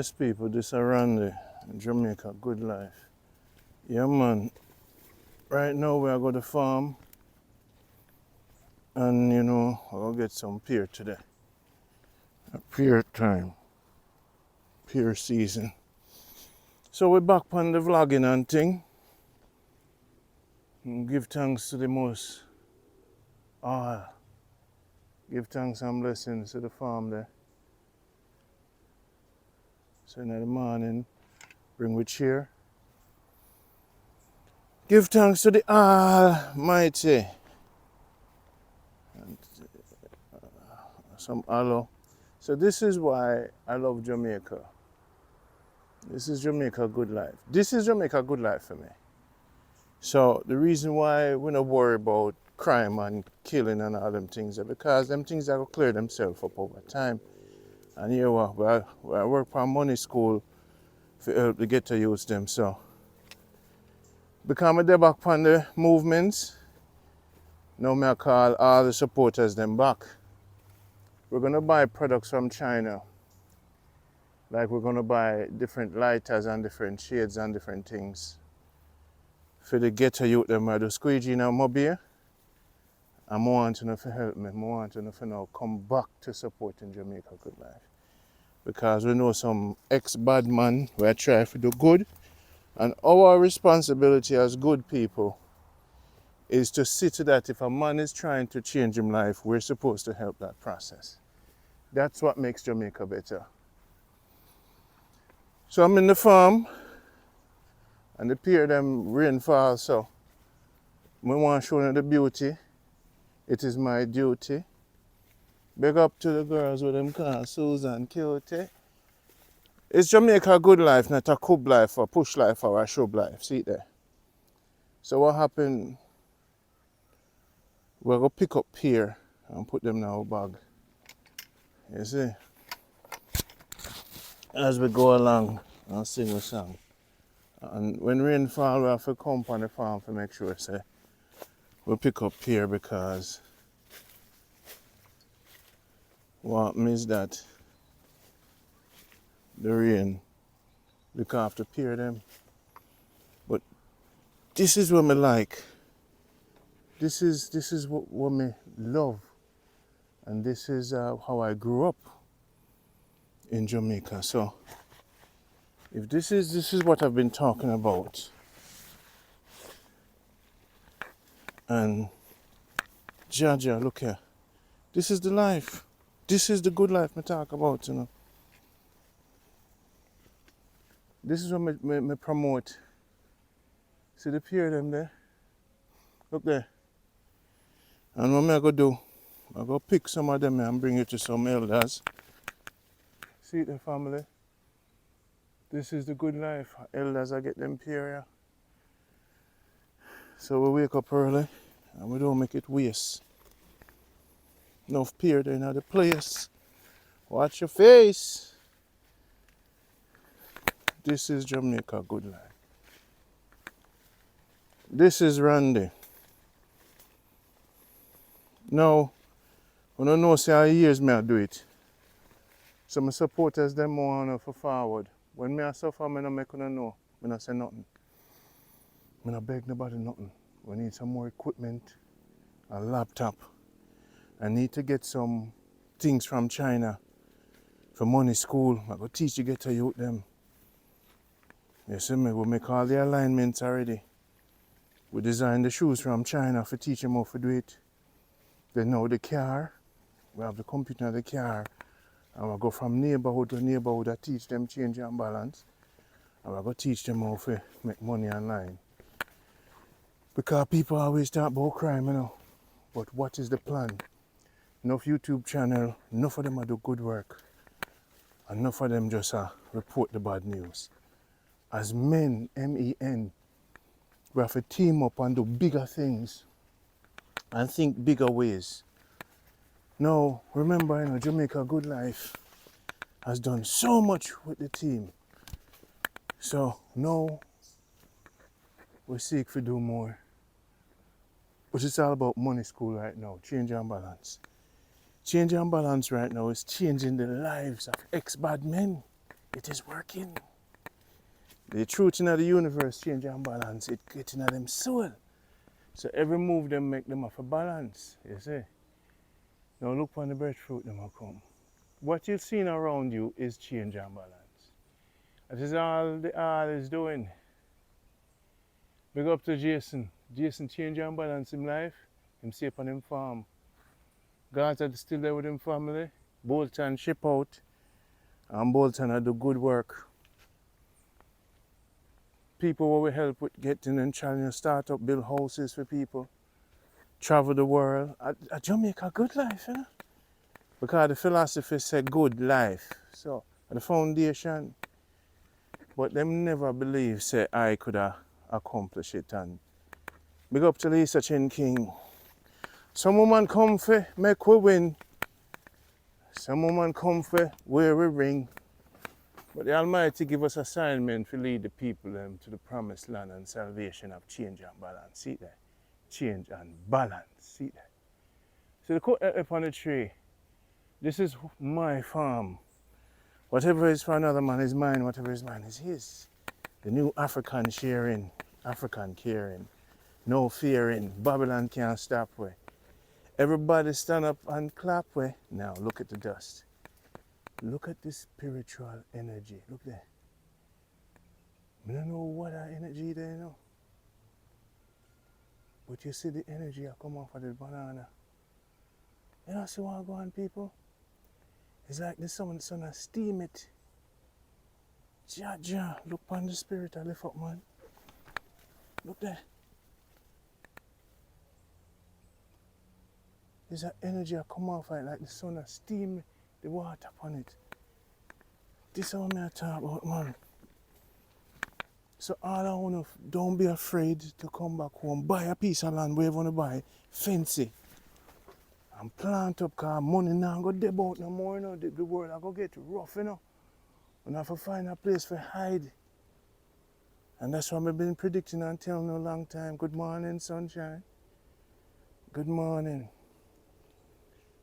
Yes, people, this around the Jamaica good life. Yeah, man. Right now we are going to farm, and I'll get some pear today. A pear time, pear season. So we're back on the vlogging and thing. And give thanks to the most. Give thanks and blessings to the farm there. So in the morning, bring we cheer. Give thanks to the Almighty. And some aloe. So this is why I love Jamaica. This is Jamaica good life. This is Jamaica good life for me. So the reason why we don't worry about crime and killing and all them things is because them things are going to clear themselves up over time. And here I work for money school to help the ghetto use them. So because I'm back on the movements, now I call all the supporters them back. We're going to buy products from China. Like we're going to buy different lighters and different shades and different things. For the ghetto youth them I do squeegee in a mobile. And I want to help me. I want to now come back to supporting Jamaica Good Life. Because we know some ex-bad man who try to do good. And our responsibility as good people is to see to that if a man is trying to change his life, we're supposed to help that process. That's what makes Jamaica better. So I'm in the farm, and the pear them rainfall, so I want to show you the beauty. It is my duty. Big up to the girls with them call Susan Cutie. It's Jamaica good life, not a cub life or push life or a shrub life. See it there. So what happened? We're going to pick up pear and put them in our bag. You see? As we go along and sing a song. And when rain fall, we have to come on the farm to make sure we pick up pear because what means that the rain look after pear them. But this is what me like. This is what me love. And this is how I grew up in Jamaica. So if this is what I've been talking about. And Jaja, look here. This is the life. This is the good life I talk about, This is what me promote. See the pear them there? Look there. And what I go do, I go pick some of them and bring it to some elders. See the family? This is the good life. Elders, I get them pear here. So we wake up early and we don't make it waste. Enough pear there in the place. Watch your face. This is Jamaica good life. This is Randy. Now, I don't know say how years me I do it. So my supporters them want for forward. When me I suffer, I don't make them know. I don't say nothing. I don't beg nobody nothing. We need some more equipment, a laptop. I need to get some things from China for money school. I go teach you get to youth them. You see me, we make all the alignments already. We design the shoes from China for teach them how to do it. Then now the car, we have the computer in the car. And we go from neighborhood to neighborhood and teach them change and balance. And we go teach them how to make money online. Because people always talk about crime, But what is the plan? Enough YouTube channel, enough of them do good work. Enough of them just report the bad news. As men, MEN, we have to team up and do bigger things and think bigger ways. Now, remember, Jamaica Good Life has done so much with the team. So now we seek to do more. But it's all about money school right now, change and balance. Change and balance right now is changing the lives of ex-bad men. It is working. The truth in the universe change and balance. It get in them soul. So every move them make them have a balance. You see? Now look on the breadfruit them will come. What you're seeing around you is change and balance. That is all the all is doing. Big up to Jason. Jason change and balance in life. Him safe on him farm. God's are still there with him family. Bolton ship out. And Bolton do good work. People who we help with getting and trying to start up, build houses for people. Travel the world. At Jamaica, good life, you know? Because the philosophy said good life. So, the foundation. But them never believe, say, I could accomplish it. And big up to Lisa Chin King. Some woman come for make we win. Some woman come for wear we ring. But the Almighty give us assignment to lead the people to the promised land and salvation of change and balance. See that? Change and balance. See that? So the cut up on the tree. This is my farm. Whatever is for another man is mine, whatever is mine is his. The new African sharing, African caring, no fearing. Babylon can't stop we. Everybody stand up and clap we. Now look at the dust. Look at this spiritual energy. Look there. I don't know what that energy there, you know. But you see the energy that come off of the banana. You know, see what go on, people? It's like the sun steam it. Ja, look on the spirit I lift up, man. Look there. There's that energy that come off it, like the sun steam the water upon it. This is what I talk about, man. So all I want to, don't be afraid to come back home. Buy a piece of land, wherever you want to buy, fancy. And plant up, because money now go deb out no more, you know. The world I go get rough, you know. And I have to find a place to hide. And that's what I've been predicting and telling you a long time. Good morning, sunshine. Good morning.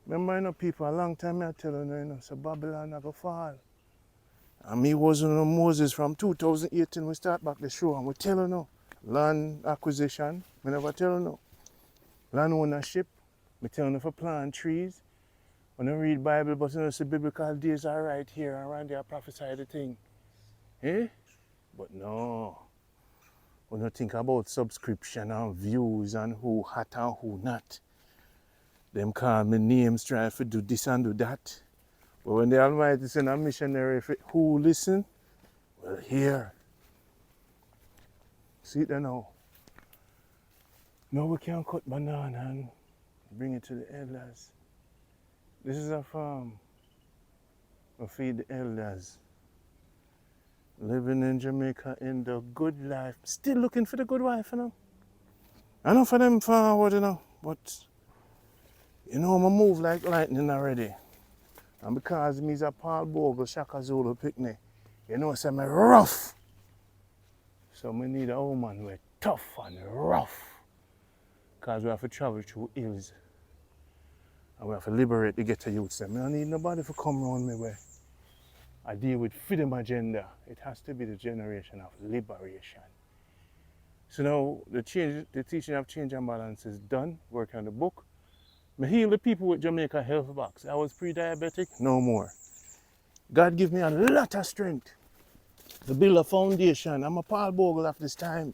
Remember, you know, people, a long time I tell you, so Babylon I go fall. And me was Moses from 2018, we start back the show and we tell you now. Land acquisition, we never tell you now. Land ownership, we tell you for plant trees. When I read Bible, but you know, the biblical days are right here and around there prophesy the thing. Eh? But no. We don't think about subscription and views and who hot and who not. Them call me names trying to do this and do that. But when the Almighty send a missionary, who listen, will hear. See it there now. Now we can cut banana and bring it to the elders. This is a farm. We feed the elders. Living in Jamaica in the good life. Still looking for the good wife, you know. I know for them forward, you know, but you know, I move like lightning already. And because me's a Paul Bogle, Shaka Zulu picnic, you know, say me rough. So we need a woman who is tough and rough. Because we have to travel through hills. And we have to liberate the ghetto youths. I don't need nobody to come around me where I deal with freedom agenda. It has to be the generation of liberation. So now the teaching of change and balance is done. Work on the book. I heal the people with Jamaica health box. I was pre-diabetic, no more. God give me a lot of strength to build a foundation. I'm a Paul Bogle of this time.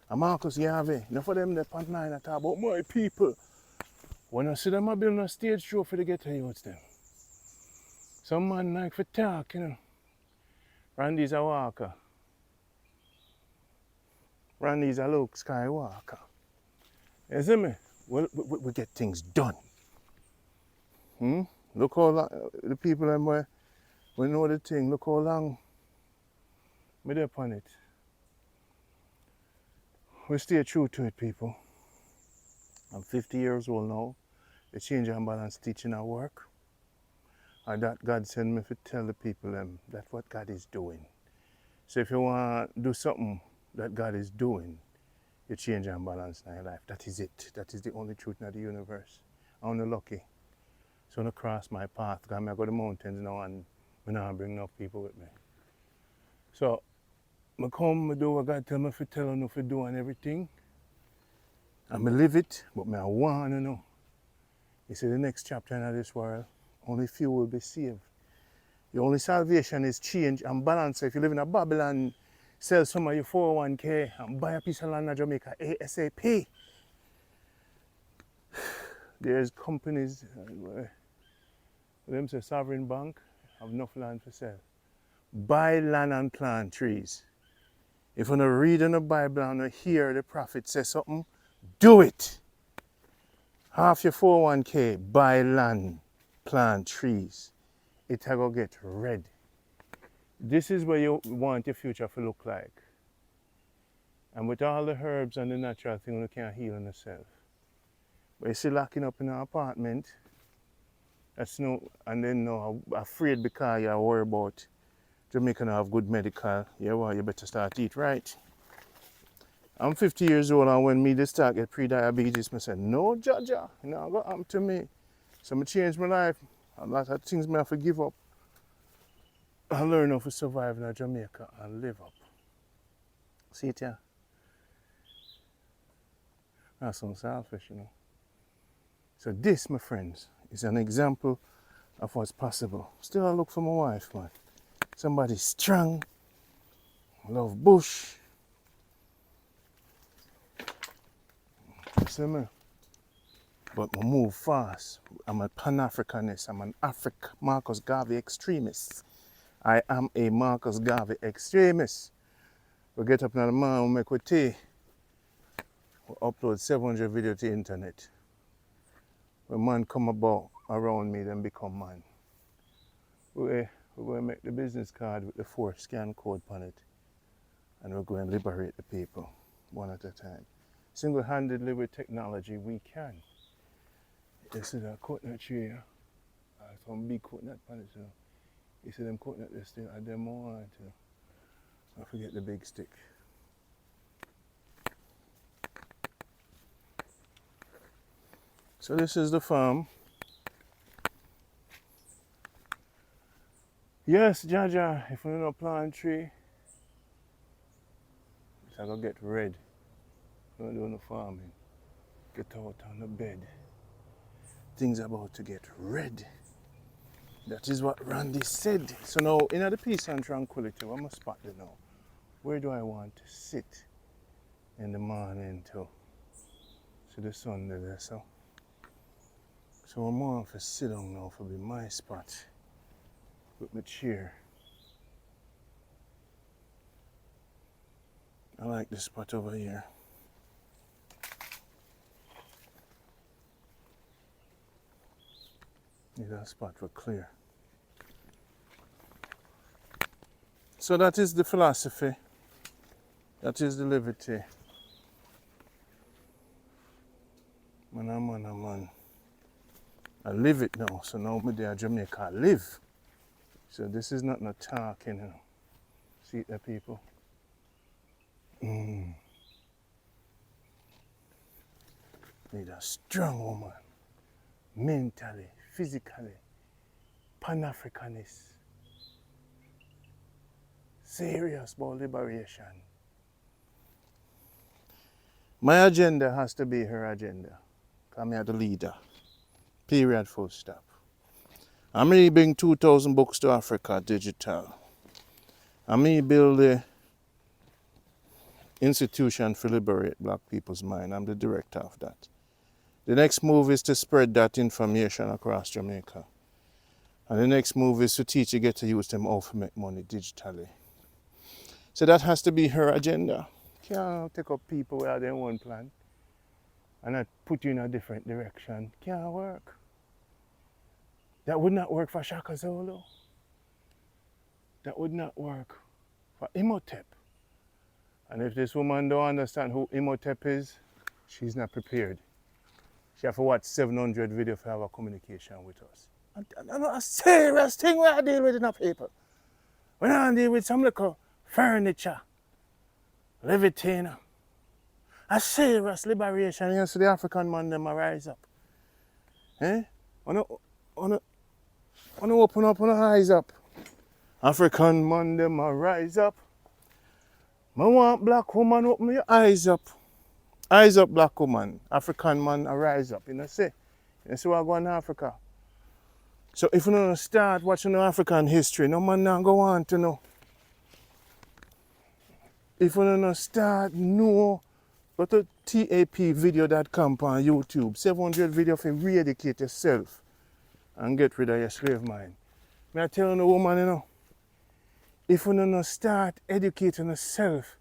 I'm Marcus Yahweh. Enough of them that point line and talk about my people. When I see them, I build a stage show for the ghetto youths them. Some man like for talk, you know. Randy's a walker. Randy's a Luke Skywalker. You see me? We get things done. Look how long, the people them where we know the thing, look how long we're there upon it. We stay true to it, people. I'm 50 years old now. The change and balance teaching at work. And that God sent me to tell the people that's what God is doing. So if you want to do something that God is doing, you change and balance in your life. That is it. That is the only truth in the universe. I'm not lucky. So I cross my path because I go to the mountains now and I don't bring enough people with me. So I come, I do what God tell me to tell you to do and everything. And I live it, but I want to know. He said the next chapter in this world, only few will be saved. The only salvation is change and balance. So if you live in a Babylon, sell some of your 401k and buy a piece of land in Jamaica ASAP. There's companies, them say sovereign bank, have enough land for sell. Buy land and plant trees. If you don't read in the Bible and hear the prophet say something, do it. Half your 401k, buy land, plant trees. It will get red. This is where you want your future to look like. And with all the herbs and the natural things, you can't heal on yourself. But you see locking up in an apartment, that's no, and then no, afraid because you're worried about Jamaica have good medical. Yeah, well, you better start eat right. I'm 50 years old, and when me start get pre-diabetes, I said, no, Jaja, you know, what happened to me. So I changed my life. A lot of things I have to give up. I learn how to survive in Jamaica and live up. See it here? That's some selfish, you know. So this, my friends, is an example of what's possible. Still I look for my wife, man. Somebody strong, love bush. See me? But I move fast. I'm a Pan-Africanist. I'm an Marcus Garvey extremist. I am a Marcus Garvey extremist. We get up in the morning, we make with tea. We upload 700 videos to the internet. When man come about around me, then become man. We're going to make the business card with the 4 scan code on it. And we're going to liberate the people one at a time. Single-handedly with technology, we can. You see that coconut tree here? Some big coconut on it. So you see them coconut there still, and them more on too. I forget the big stick. So this is the farm. Yes, Jaja, if we don't plant tree, it's gonna get red. We don't do no farming. Get out on the bed. Things about to get red. That is what Randy said. So now, in the peace and tranquility, I'm gonna spot it now. Where do I want to sit in the morning to see the sun there? So I'm going to sit down now for be my spot with my chair. I like this spot over here. Need a spot for clear. So that is the philosophy. That is the liberty. Man. I live it now. So now I'm there in Jamaica. I live. So this is not no talking, you know. See it there, people? Need a strong woman. Mentally, physically. Pan-Africanist. Serious about liberation. My agenda has to be her agenda. Because I'm the leader. Period, full stop. I'm going to bring 2,000 books to Africa digital. I'm going to build the institution to liberate black people's mind. I'm the director of that. The next move is to spread that information across Jamaica. And the next move is to teach you get to use them how to make money digitally. So that has to be her agenda. Can't take up people without their own plan and not put you in a different direction. Can't work. That would not work for Shaka Zulu. That would not work for Imhotep. And if this woman don't understand who Imhotep is, she's not prepared. She have to watch 700 videos to have a communication with us. And a serious thing we are dealing with in people. We don't deal with some little furniture, levitating. A serious liberation against the African man them rise up. Eh? Wanna open up on the eyes up. African man, them a rise up. I want black woman open your eyes up. Eyes up, black woman. African man a rise up. You know see? You see what I go in Africa. So if you don't start watching the African history, no man not go on to know. If you don't start know, go to tapvideo.com on YouTube. 700 video for re-educate yourself and get rid of your slave mind. Me I tell the woman, you know, if you don't start educating yourself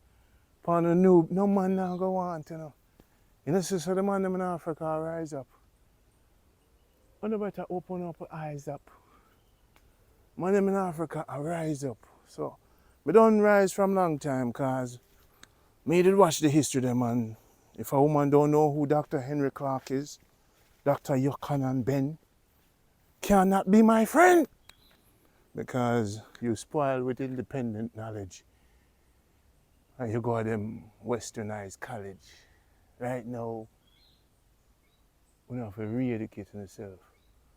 on the noob, no man now go on to know. You know, so the man them in Africa rise up. You better open up your eyes up. Man them in Africa rise up. So, we don't rise from long time cause me did watch the history them and if a woman don't know who Dr. Henry Clark is, Dr. Yochanan Ben cannot be my friend because you spoil with independent knowledge and you go to them westernized college. Right now, we have to re-educate ourselves.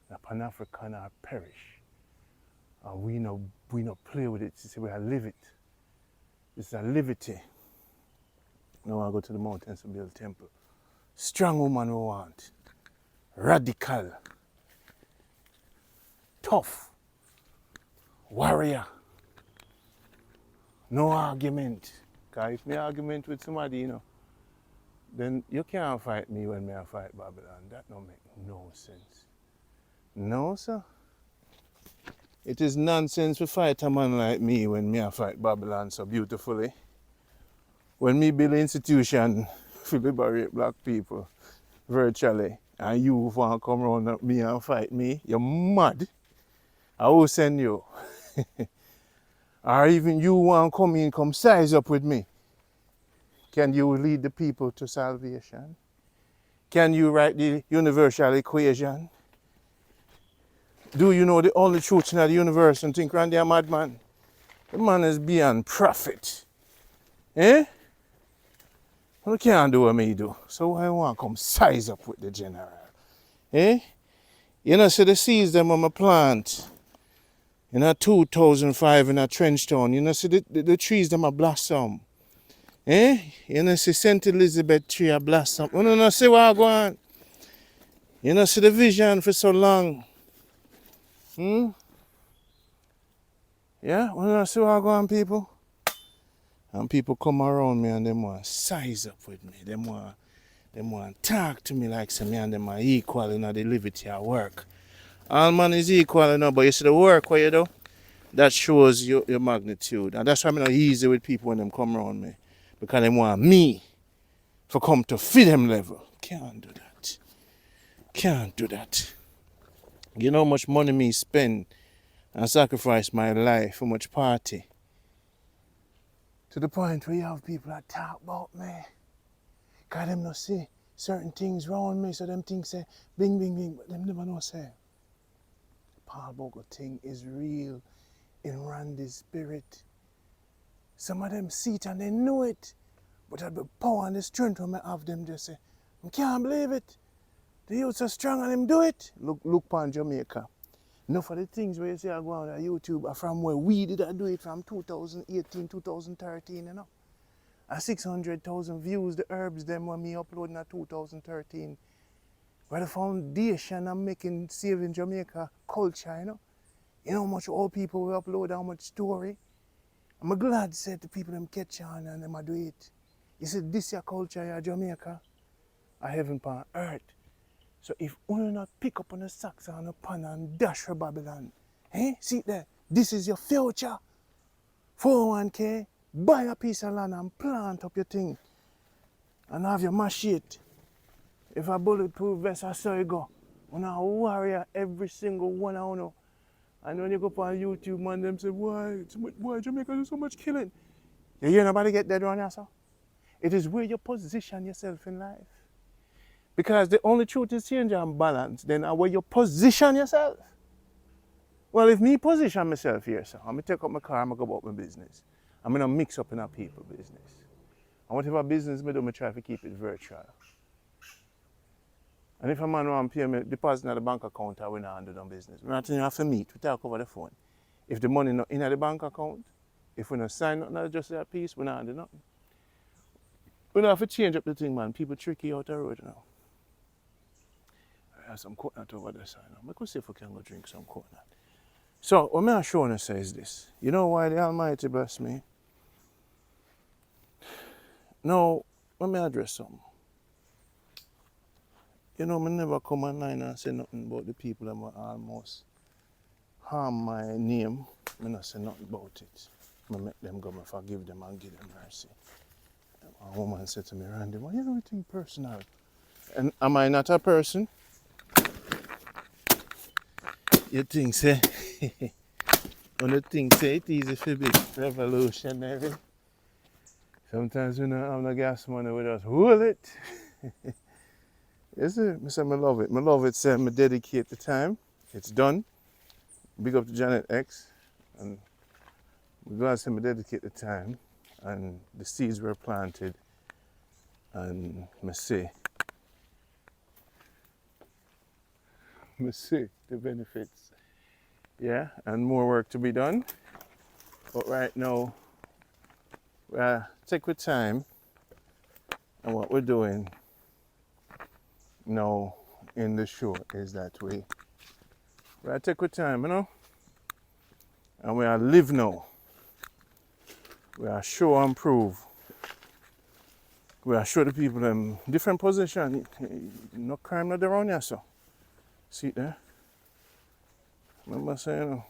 The Pan-African are perish. And we no play with it. We live it. It's a liberty. Now I go to the mountains to build a temple. Strong woman we want. Radical. Tough. Warrior. No argument. Because if me argument with somebody, you know, then you can't fight me when I fight Babylon. That don't make no sense. No, sir. It is nonsense to fight a man like me when I fight Babylon so beautifully. When me build an institution to liberate black people virtually, and you want to come around me and fight me, you're mad. I will send you. Or even you want to come in, come size up with me. Can you lead the people to salvation? Can you write the universal equation? Do you know the only truth in the universe and think Randy a madman? The man is beyond prophet. Eh? You can't do what me do. So I want to come size up with the general. Eh? You know, so the seeds them on my plant in a 2005 in a trench town. You know, see the trees them a blossom. Eh? You know, see St. Elizabeth tree a blossom. You know, see what I go on. You know, see the vision for so long. Hmm? Yeah? You know, see what I go on, people? And people come around me and they want to size up with me. They want to talk to me like me and them are equal in the liberty at work. All man is equal, you know, but you see the work what you do, that shows your magnitude. And that's why I'm not easy with people when they come around me. Because they want me to come to fit them level. Can't do that. Can't do that. You know how much money me spend and sacrifice my life for much party. To the point where you have people that talk about me. Because them not see certain things around me, so them things say, bing, bing, bing, but them never know say. Paul Bogle thing is real in Randy's spirit. Some of them see it and they know it. But at the power and the strength when I have them just say, I can't believe it. The youth are strong and them do it. Look upon Jamaica. Enough of the things where you see I go on YouTube are from where we did I do it from 2018, 2013, you know. And 600,000 views, the herbs them when me upload in 2013. Where the foundation I'm making saving Jamaica culture, you know. You know how much old people will upload, how much story. I'm glad to say the people them catch on and them do it. You see, this your culture, your Jamaica, a heaven upon earth. So if you not pick up on the socks and the pan and dash for Babylon, see there, this is your future. 401k, buy a piece of land and plant up your thing. And have your machete. If a bulletproof vest, I saw you go. You know, warrior, every single one I know. And when you go up on YouTube, man, them say, why Jamaica do so much killing? You hear nobody get dead around here, sir? It is where you position yourself in life. Because the only truth is change and balance, then where you position yourself. Well, if me position myself here, sir, I'm going to take up my car, I'm going to go about my business. I'm going to mix up in a people business. And whatever business I do, I try to keep it virtual. And if a man want to pay me deposit in the bank account, I will not handle no business. We not have to meet, we talk over the phone. If the money not in the bank account, if we not sign nothing, just that piece, we not do nothing. We don't have to change up the thing, man. People tricky out the road now. I have some coconut over there side now. I could see if we can go drink some coconut. So, what I'm showing you is this. You know why the Almighty bless me? Now, let me address something. You know, I never come online and say nothing about the people that almost harm my name. I not say nothing about it. I make them go, I forgive them and give them mercy. A woman said to me, Randy, why you everything personal? And am I not a person? You think, say, when you think, say, it easy to be revolutionary. Sometimes we don't have no gas money, we just hold it. Yes, I say I love it. I love it, say, I dedicate the time. It's done. Big up to Janet X. And I'm glad to say I dedicate the time. And the seeds were planted. And I see the benefits. Yeah, and more work to be done. But right now, we take our time. And what we're doing now in the show is that we take our time, you know, and we are live now. We are show and prove. We are show the people them different position. No crime not around here, so. See it there? Remember saying, you know,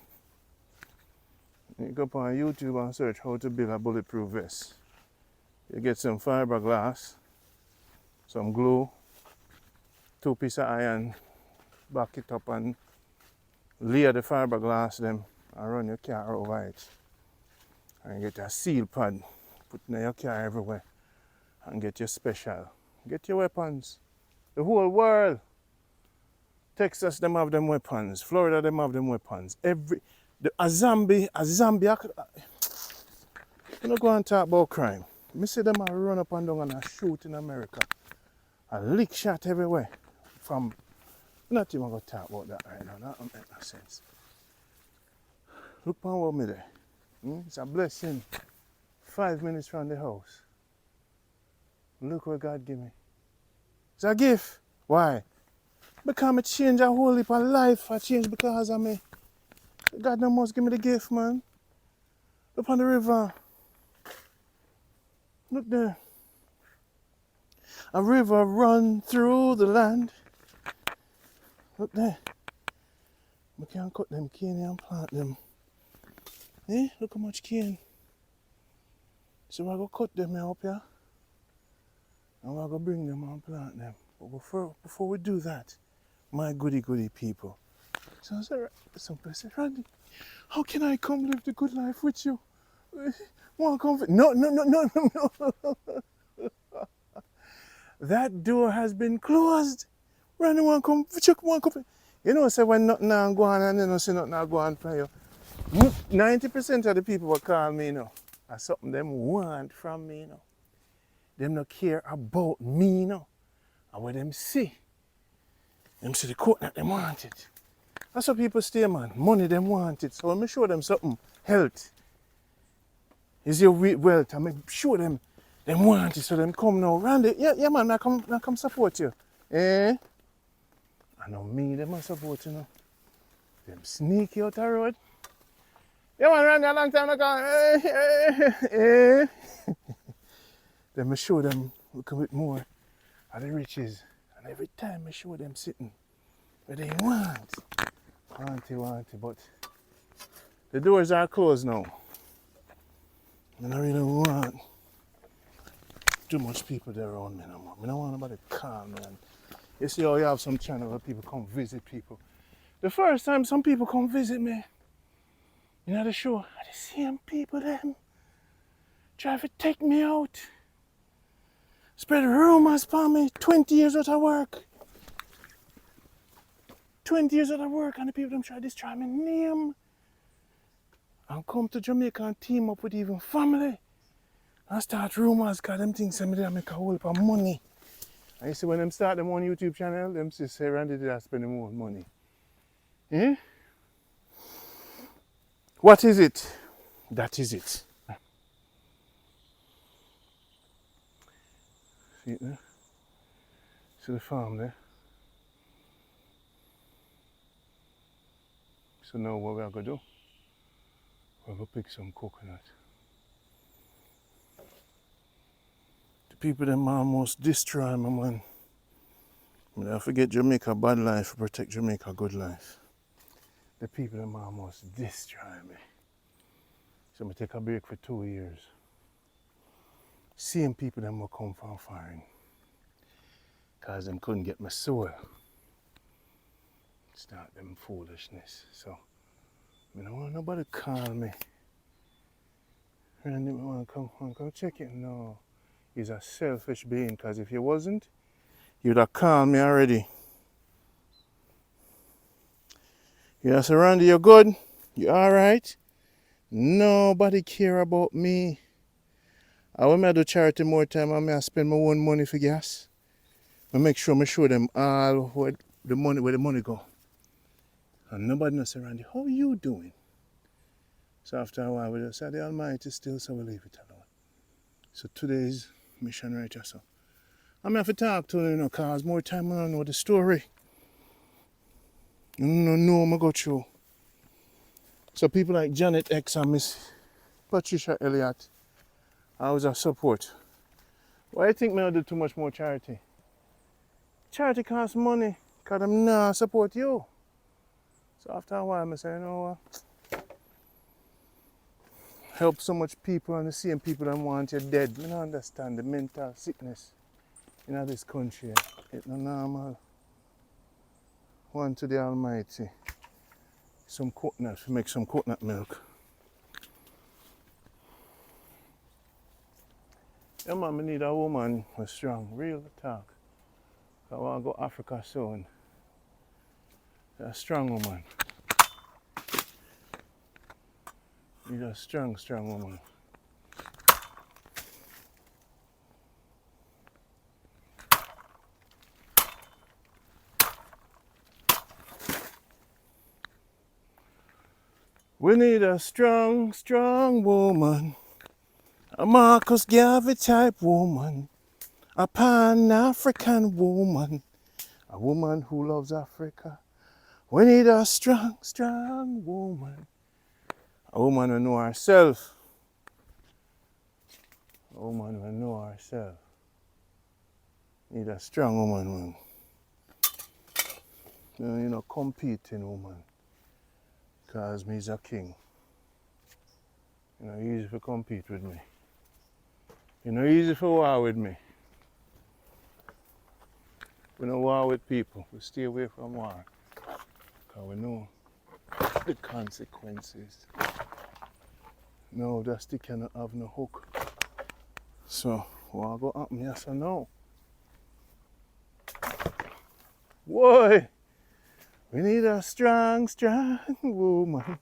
you go up on YouTube and search how to build a bulletproof vest. You get some fiberglass, some glue, 2 pieces of iron, back it up and layer the fiberglass them and run your car over it. And get a seal pad, put in your car everywhere and get your special. Get your weapons. The whole world. Texas them have them weapons. Florida them have them weapons. A Zambia, you know, go and talk about crime. Me see them a run up and down and a shoot in America. A lick shot everywhere. From, not even going to talk about that right now. That don't make no sense. Look upon what me there. It's a blessing. 5 minutes from the house. Look what God give me. It's a gift. Why? Because I change a whole heap of life. I change because of me. God no must give me the gift, man. Look on the river. Look there. A river run through the land. Look there. We can't cut them cane and plant them. Eh? Look how much cane. So we're going to cut them up here. And we're going to bring them and plant them. But before we do that, my goody people. So I said, somebody said, Randy, how can I come live the good life with you? Want to come? No. That door has been closed. Randy, want to come? Chuck, want to come? You know, say when nothing now go on and you know, say nothing now go on for you. 90% of the people will call me, you know, are something them want from me, you know. Them not care about me, you know. And when them see the coconut, them want it. That's what people stay, man. Money, them want it. So let me show them something. Health is your wealth. I make show them want it. So them come now. Randy, yeah, man, I come support you. Eh? I know me, them must support you, know. Them sneaky out the road. Yeah, man, Randy, a long time ago. Then I show them look a bit more of the riches. And every time I show them sitting where they want it, but the doors are closed now. And I really want too much people there around me no more. I don't want nobody to call me. And you see how you have some channel where people come visit people. The first time some people come visit me, you know the show, are the same people them try to take me out. Spread rumors for me, 20 years out of work. 20 years out of work and the people them try to destroy my name. And come to Jamaica and team up with even family. And start rumors because them things say me they make a whole heap of money. And you see when them start them on YouTube channel, them say Randy did I spend more money. Eh? What is it? That is it. See it there? See the farm there? So now what we are going to do, we're going to pick some coconut. The people them almost destroy me, man. I forget Jamaica bad life, protect Jamaica good life. The people them almost destroy me. So I take a break for 2 years. Same people them will come from foreign. Cause them couldn't get my soil. Start them foolishness. So I don't want nobody call me. Randy, want to come check it? No. He's a selfish being, because if he wasn't, he would have called me already. Yeah, so Randy, you're good? You alright? Nobody care about me. I want me to do charity more time, I may spend my own money for gas. I make sure I show them all where the money go. And nobody knows, say, Randy, how you doing? So after a while, we just say, the Almighty still, so we leave it alone. So today's mission right here, so I'm have to talk to you, cause more time I don't know the story. You know I go through. So people like Janet X and Miss Patricia Elliott, I was a support. Why do you think I do too much more charity? Charity costs money, cause I'm not support you. So after a while, I say, you know what? Help so much people and the same people that want you dead. I don't understand the mental sickness in this country. It's not normal. One to the Almighty. Some coconut, make some coconut milk. Yeah, man, I need a woman who's strong, real talk. I want to go Africa soon. A strong woman. Need a strong woman. We need a strong woman. A Marcus Garvey type woman. A Pan-African woman. A woman who loves Africa. We need a strong woman. A woman who knows herself. A woman who knows herself. Need a strong woman, man. You know, competing woman. Because me's a king. You know, easy to compete with me. You know, easy for war with me. We don't war with people. We stay away from war. Because we know the consequences. No, that stick cannot have no hook. So, what go happen? Yes or no? Boy, we need a strong woman.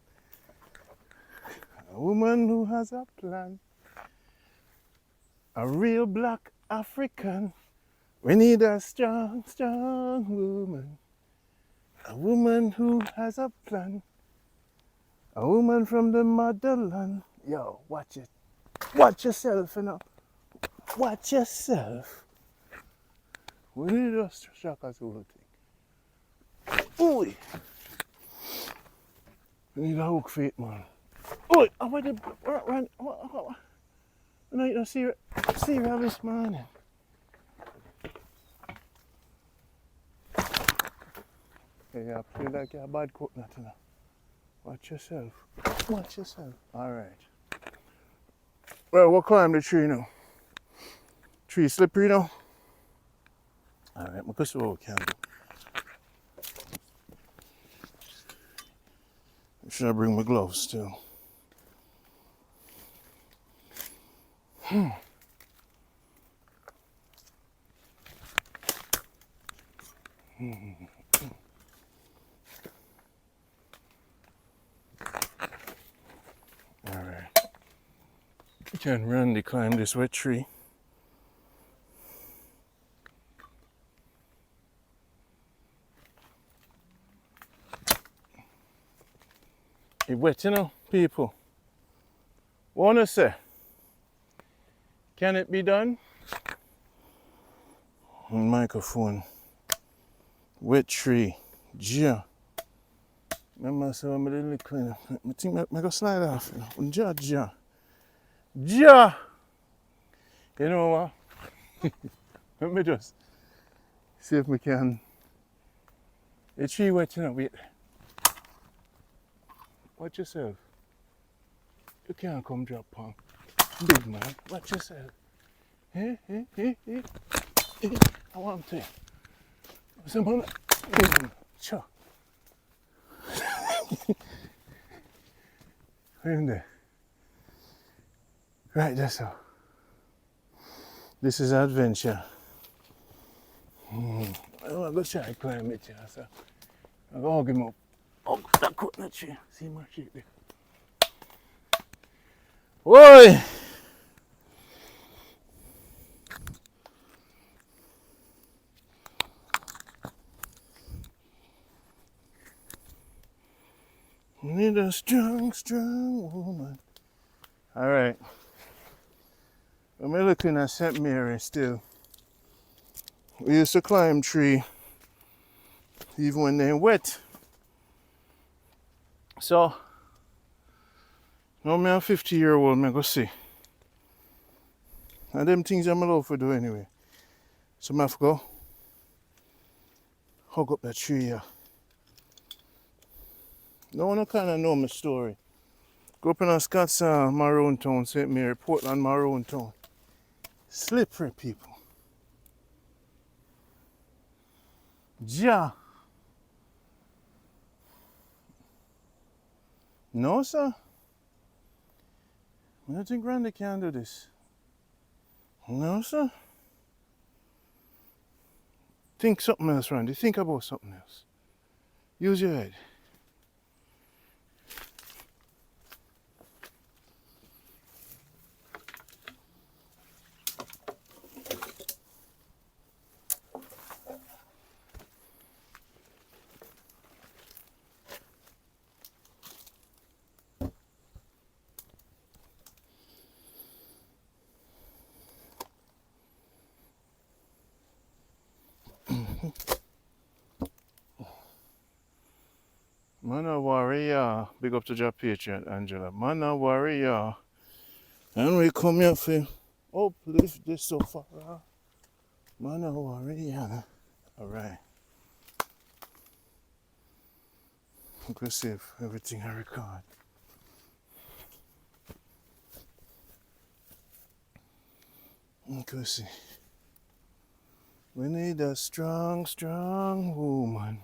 A woman who has a plan. A real black African. We need a strong woman. A woman who has a plan. A woman from the motherland. Yo, watch it. Watch yourself, you know. Watch yourself. We need a Shaka Zulu thing. Ooh. We need a hook for it, man. Ooh, I want to run. No, you don't see this morning. Yeah, I feel like you're a bad coconut, you know. Watch yourself. Watch yourself. Alright. Well, we'll climb the tree now. Tree slippery now. Alright, I'm going to see what we can do. Should I bring my gloves too? Alright. Can Randy climb this wet tree? It's wet, you know, people. Wanna say, can it be done? Microphone. Wet tree. Ja. Remember, so I'm a little cleaner. I think I go slide off. Ja, ja. Ja! You know what? Let me just see if we can. The tree wet, you know, wait. Watch yourself. You can't come drop on. Big man, watch yourself. Hey. I want to. Someone. Sure. In there. Right, that's all. This is adventure. I'm going to try to climb it here, so I'm going to hug him up. Oh, that coconut tree. See my shape there. Oi! We need a strong, strong woman. All right. I'm looking at St. Mary still. We used to climb tree even when they're wet. So, now I'm a 50-year-old, I go see. And them things I'm allowed to do anyway. So I have to go hug up that tree here. No one kind of know my story. Grew up in a Scots Maroon Town, St. Mary, Portland Maroon Town. Slippery people. Ja. No, sir. I don't think Randy can do this. No, sir. Think something else, Randy. Think about something else. Use your head. Man a warrior. Big up to your patriot, Angela. Man a warrior. And we come here for uplift this so far. Man a warrior. Alright. I'm gonna save everything I record. Let's see. We need a strong, strong woman.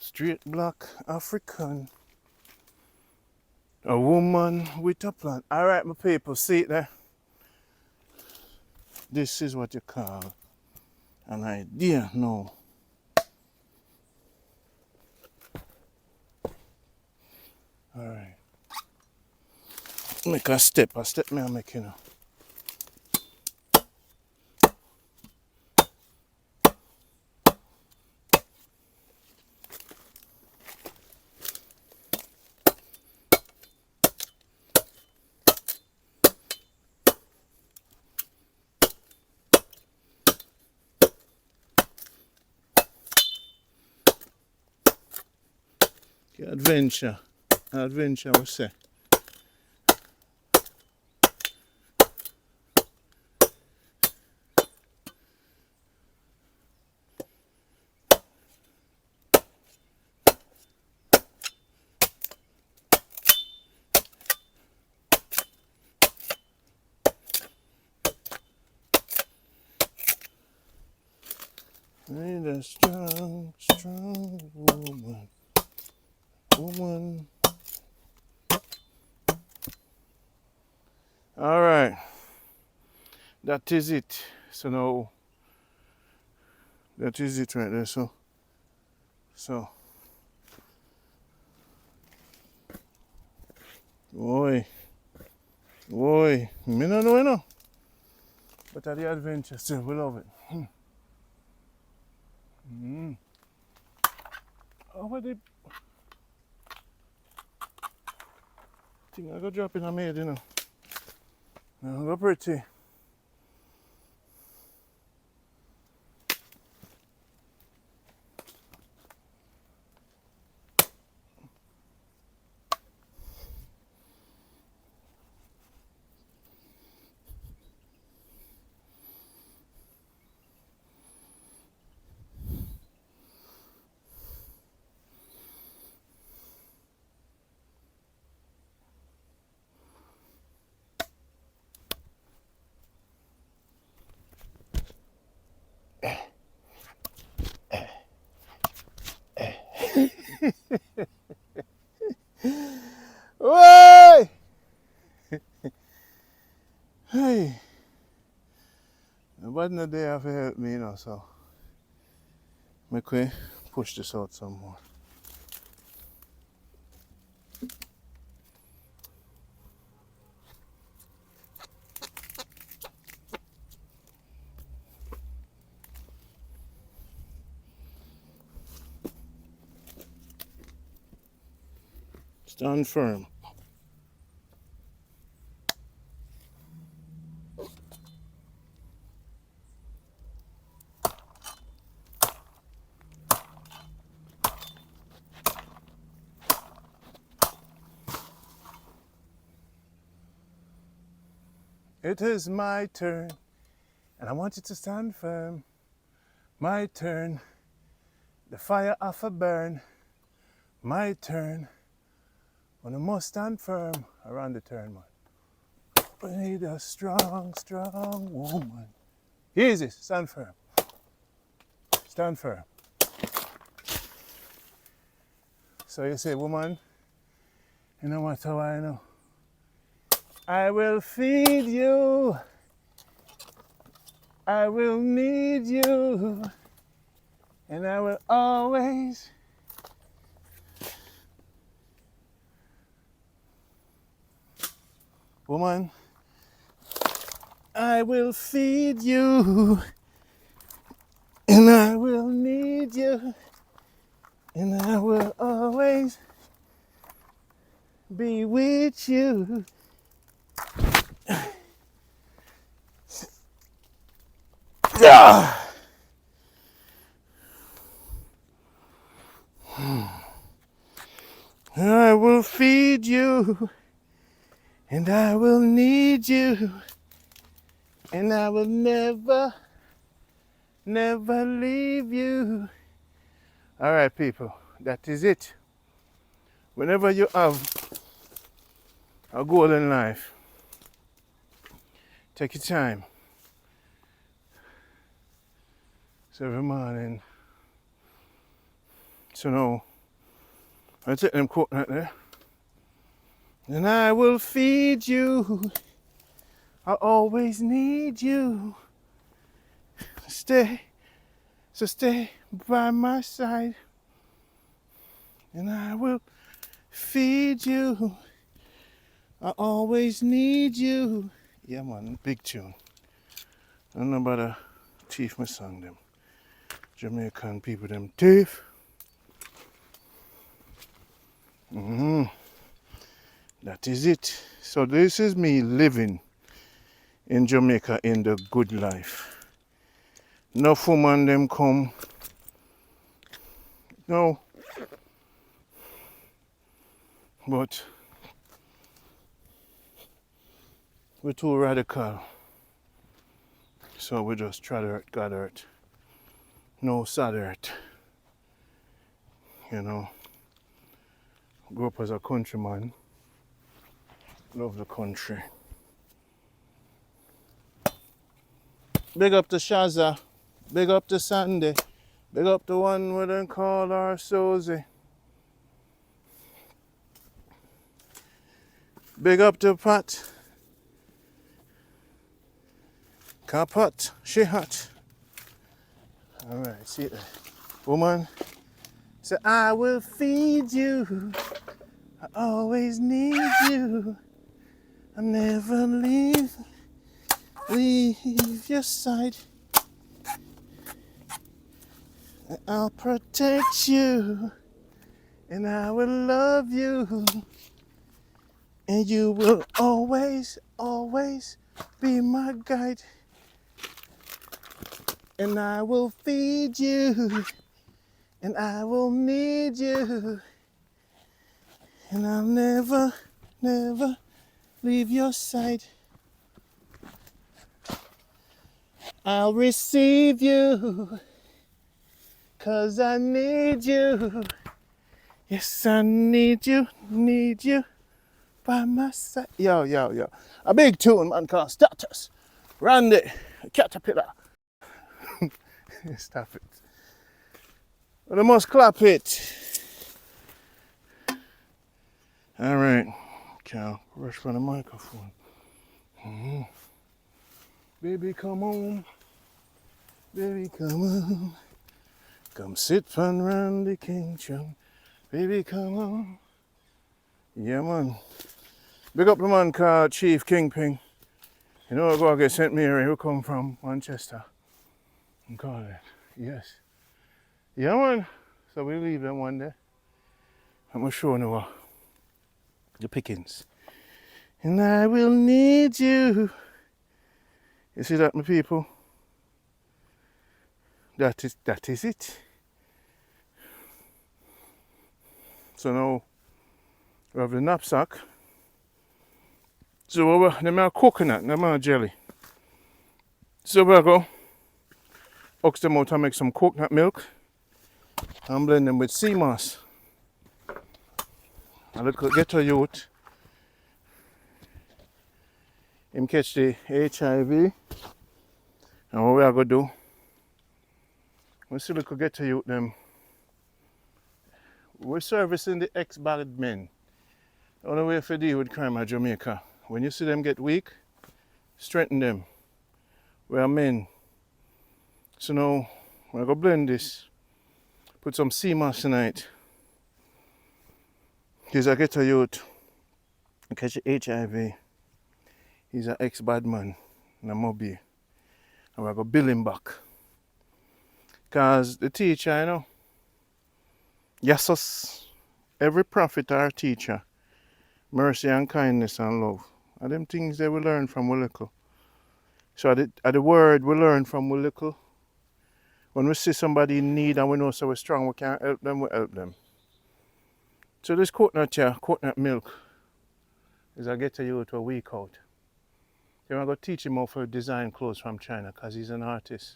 Straight black African. A woman with a plan. Alright, my people, see it there? This is what you call an idea. No. Alright. Make a step me I make, you know. Adventure, we say. Need a strong, strong woman. All right, that is it. So now, that is it right there. So, oi, me no know, you know. But at the adventure still, we love it. Oh, what thing I go drop in a maid, you know. Now go pretty. Oi! Hey! Nobody no there have to help me, you know, so make we push this out some more. Stand firm. It is my turn, and I want you to stand firm. My turn, the fire off a burn. My turn, when I must stand firm around the turn, man. We need a strong, strong woman. Easy, stand firm. Stand firm. So you say, woman, you know what I know? I will feed you. I will need you. And I will always. Woman, I will feed you. And I will need you. And I will always be with you. I will feed you, and I will need you, and I will never, never leave you. All right, people, that is it. Whenever you have a goal in life, take your time. So every morning, so now, I take them coconut there. And I will feed you. I always need you. Stay by my side. And I will feed you. I always need you. Yeah, man, big tune. I don't know about the teeth, my song them. Jamaican people, them teeth. That is it. So this is me living in Jamaica in the good life. No woman them come. No. But we're too radical. So we just try to hurt God hurt. No sad hurt. You know. Grew up as a countryman. Love the country. Big up to Shaza. Big up to Sandy. Big up the one we done call our Susie. Big up to Pat. Kapat, she hot. Alright, see it there. Woman, say I will feed you. I always need you. I never leave your side. I'll protect you. And I will love you. And you will always, always be my guide. And I will feed you. And I will need you. And I'll never, never leave your side. I'll receive you. 'Cause I need you. Yes, I need you by my side. Yo, yo, yo. A big tune, man, called Status. Randy, Caterpillar. Stop it. But I must clap it. All right. Can't rush for the microphone. Mm-hmm. Baby, come on. Baby, come on. Come sit fun round the king drum. Baby, come on. Yeah, man. Big up the man called Chief Kingpin. You know, go get St. Mary, who come from Manchester. And call it. Yes. Yeah, man. So we leave them one day. I'm going to show you the pickings. And I will need you. You see that, my people? That is it. So now we have the knapsack. So they make coconut, they make jelly. So we go ox them out and make some coconut milk and blend them with sea moss. A little ghetto youth. Him catch the HIV. And what we are going to do, we see little ghetto youth them. We're servicing the ex-bad men. The only way to deal with crime at Jamaica. When you see them get weak, strengthen them. We are men. So now, we're going to blend this. Put some sea moss in it. He's a ghetto youth. He catch HIV. He's an ex-bad man in a mobby. And we're going to build him back. Because the teacher, you know, yes, every prophet or teacher, mercy and kindness and love. And them things they will learn from we little. So at the word we learn from we little. When we see somebody in need and we know so we're strong, we can't help them, we help them. So this coconut here, coconut milk, is I get to you to a week out. Then I'm going to teach him how to design clothes from China because he's an artist.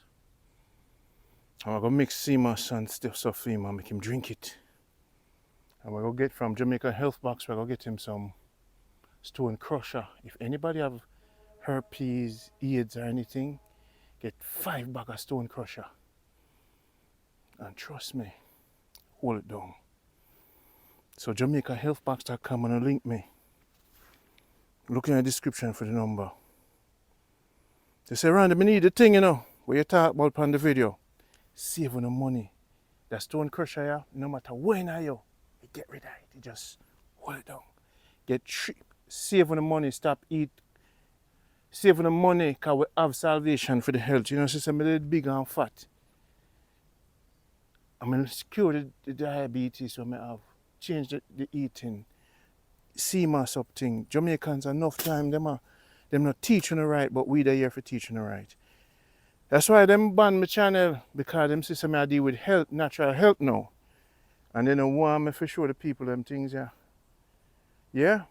And I'm going to mix sea moss and stuff for him and make him drink it. And we're going to get from Jamaica Health Box, we're going to get him some stone crusher. If anybody have herpes, AIDS or anything, get 5 bags of stone crusher. And trust me, hold it down. So JamaicaHealthBox.com and link me. Look in the description for the number. They say, Randy, I need the thing, you know, where you talk about on the video. Save on the money. That stone crusher, yeah, no matter when I you get rid of it. You just hold it down. Get cheap. Save on the money. Stop eat. Save on the money because we have salvation for the health. You know, so I'm a little big and fat. I'm going to cure the diabetes so I have. Change the eating. Sea moss up thing. Jamaicans enough time them not teaching the right, but we they here for teaching the right. That's why them ban my channel because them see me I deal with health, natural health now. And they don't want me for show the people them things, yeah. Yeah?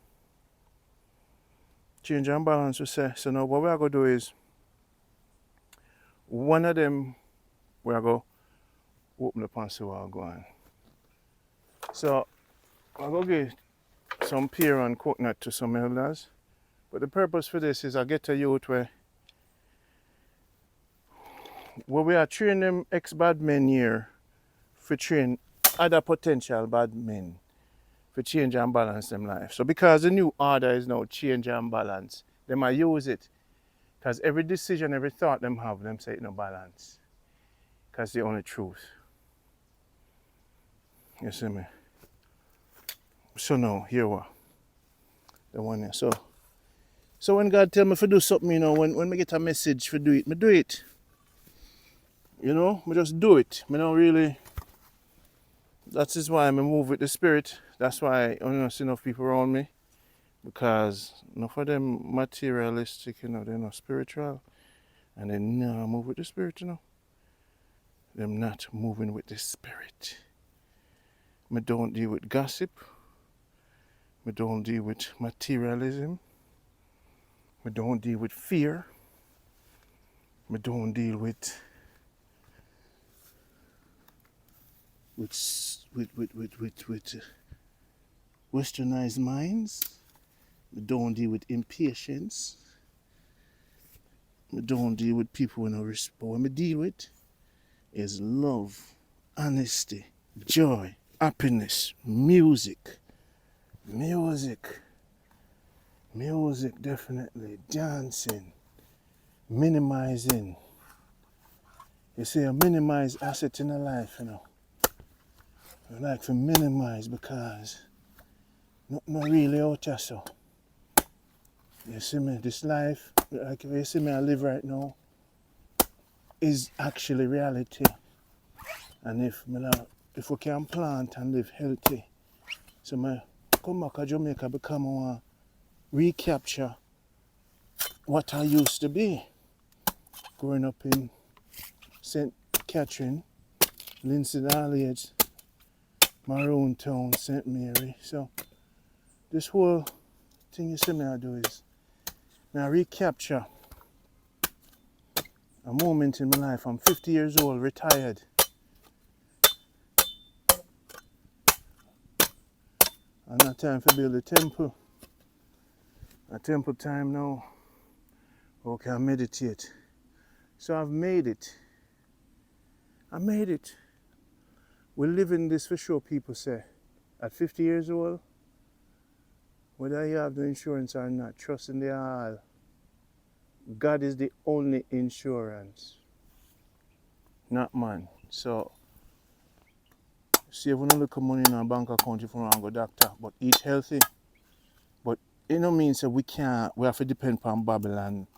Change and balance, we say. So now what we are going to do is, one of them, we are going to open up and see what go on. So, I'm going to give some pear and coconut to some elders. But the purpose for this is I get a youth where we are training them ex-bad men here for train other potential bad men for change and balance them life. So because the new order is now change and balance, they might use it. Because every decision, every thought them have, them say it no balance. Because the only truth. You see me? So now, here we are. The one here. So when God tell me to do something, you know, when I get a message to do it, I do it. You know, I just do it. I don't really. That is why I move with the Spirit. That's why I don't see enough people around me. Because enough of them materialistic, they're not spiritual. And they not move with the spirit, Them not moving with the spirit. Me don't deal with gossip. Me don't deal with materialism. Me don't deal with fear. Me don't deal with westernized minds. Me don't deal with impatience. Me don't deal with people with no respect. What me deal with is love, honesty, joy, happiness, music, definitely, dancing, minimizing. You see, I minimize assets in a life, I like to minimize because not really out there, so. You see me, this life, like you see me I live right now, is actually reality. And if we can plant and live healthy, so I come back to Jamaica, become a recapture what I used to be. Growing up in St. Catherine, Lindsay Daliage, Maroon Town, St. Mary. So this whole thing you see me I do is I recapture a moment in my life. I'm 50 years old, retired. And now time to build a temple. A temple time now. Okay, I meditate. So I've made it. I made it. We're living this for sure, people say. At 50 years old, whether you have the insurance or not, trust in the all. God is the only insurance, not man. So, save a little money in our bank account if we want to go doctor, but eat healthy. But it don't mean that we have to depend on Babylon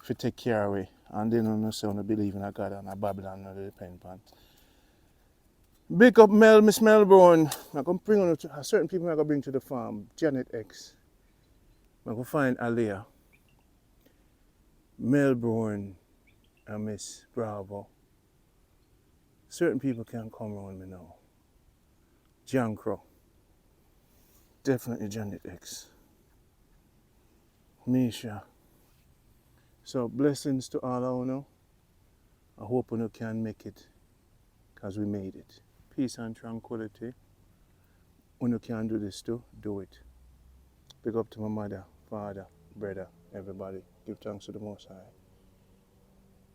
to take care of it. And then we say we believe in a God and a Babylon we depend on. Big up Miss Melbourne. I'm going to bring on certain people I'm going to bring to the farm. Janet X. I'm going to find Aliyah, Melbourne, and Miss Bravo. Certain people can come around me now. John Crow. Definitely Janet X. Misha. So blessings to all of you. I hope you can make it because we made it. Peace and tranquility. When you can do this too, do it. Big up to my mother, father, brother, everybody. Give thanks to the Most High.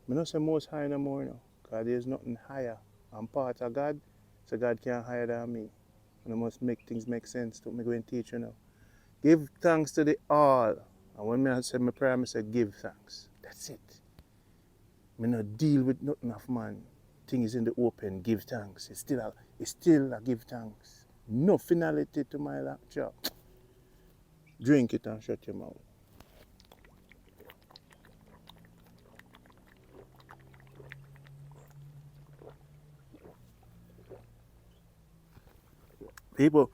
I don't say Most High no more now, because there's nothing higher. I'm part of God, so God can't higher than me. And I must make things make sense to me go and teach you now. Give thanks to the all. And when I say my prayer, I say give thanks. That's it. I not deal with nothing of man. Things in the open, give thanks. It's still a give thanks. No finality to my lecture. Drink it and shut your mouth. People,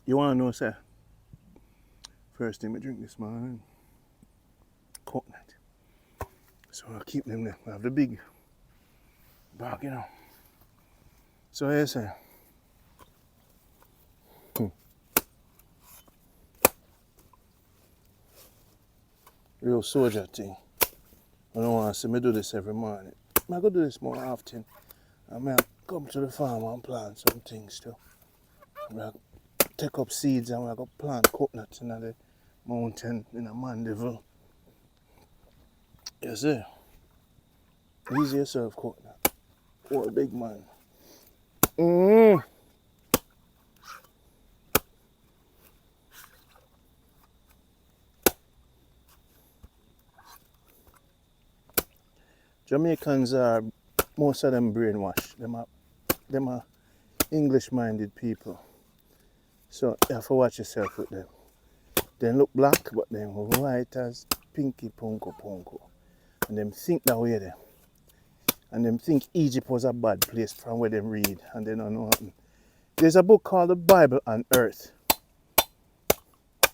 you want to know, sir? First thing I drink this morning, coconut. So I keep them there. I have the big bag, So yes, sir. Real soldier thing. I don't want to see me do this every morning. I go do this more often. I may come to the farm and plant some things too. I take up seeds and I go plant coconuts in the mountain in a Mandeville. Yes, sir. Easy yourself, coconut. Or a big man. Jamaicans are, most of them brainwashed. Them are English-minded people. So you have to watch yourself with them. They look black, but they're white as pinky punko. And them think that way there. And them think Egypt was a bad place from where them read. And they don't know nothing. There's a book called The Bible on Earth.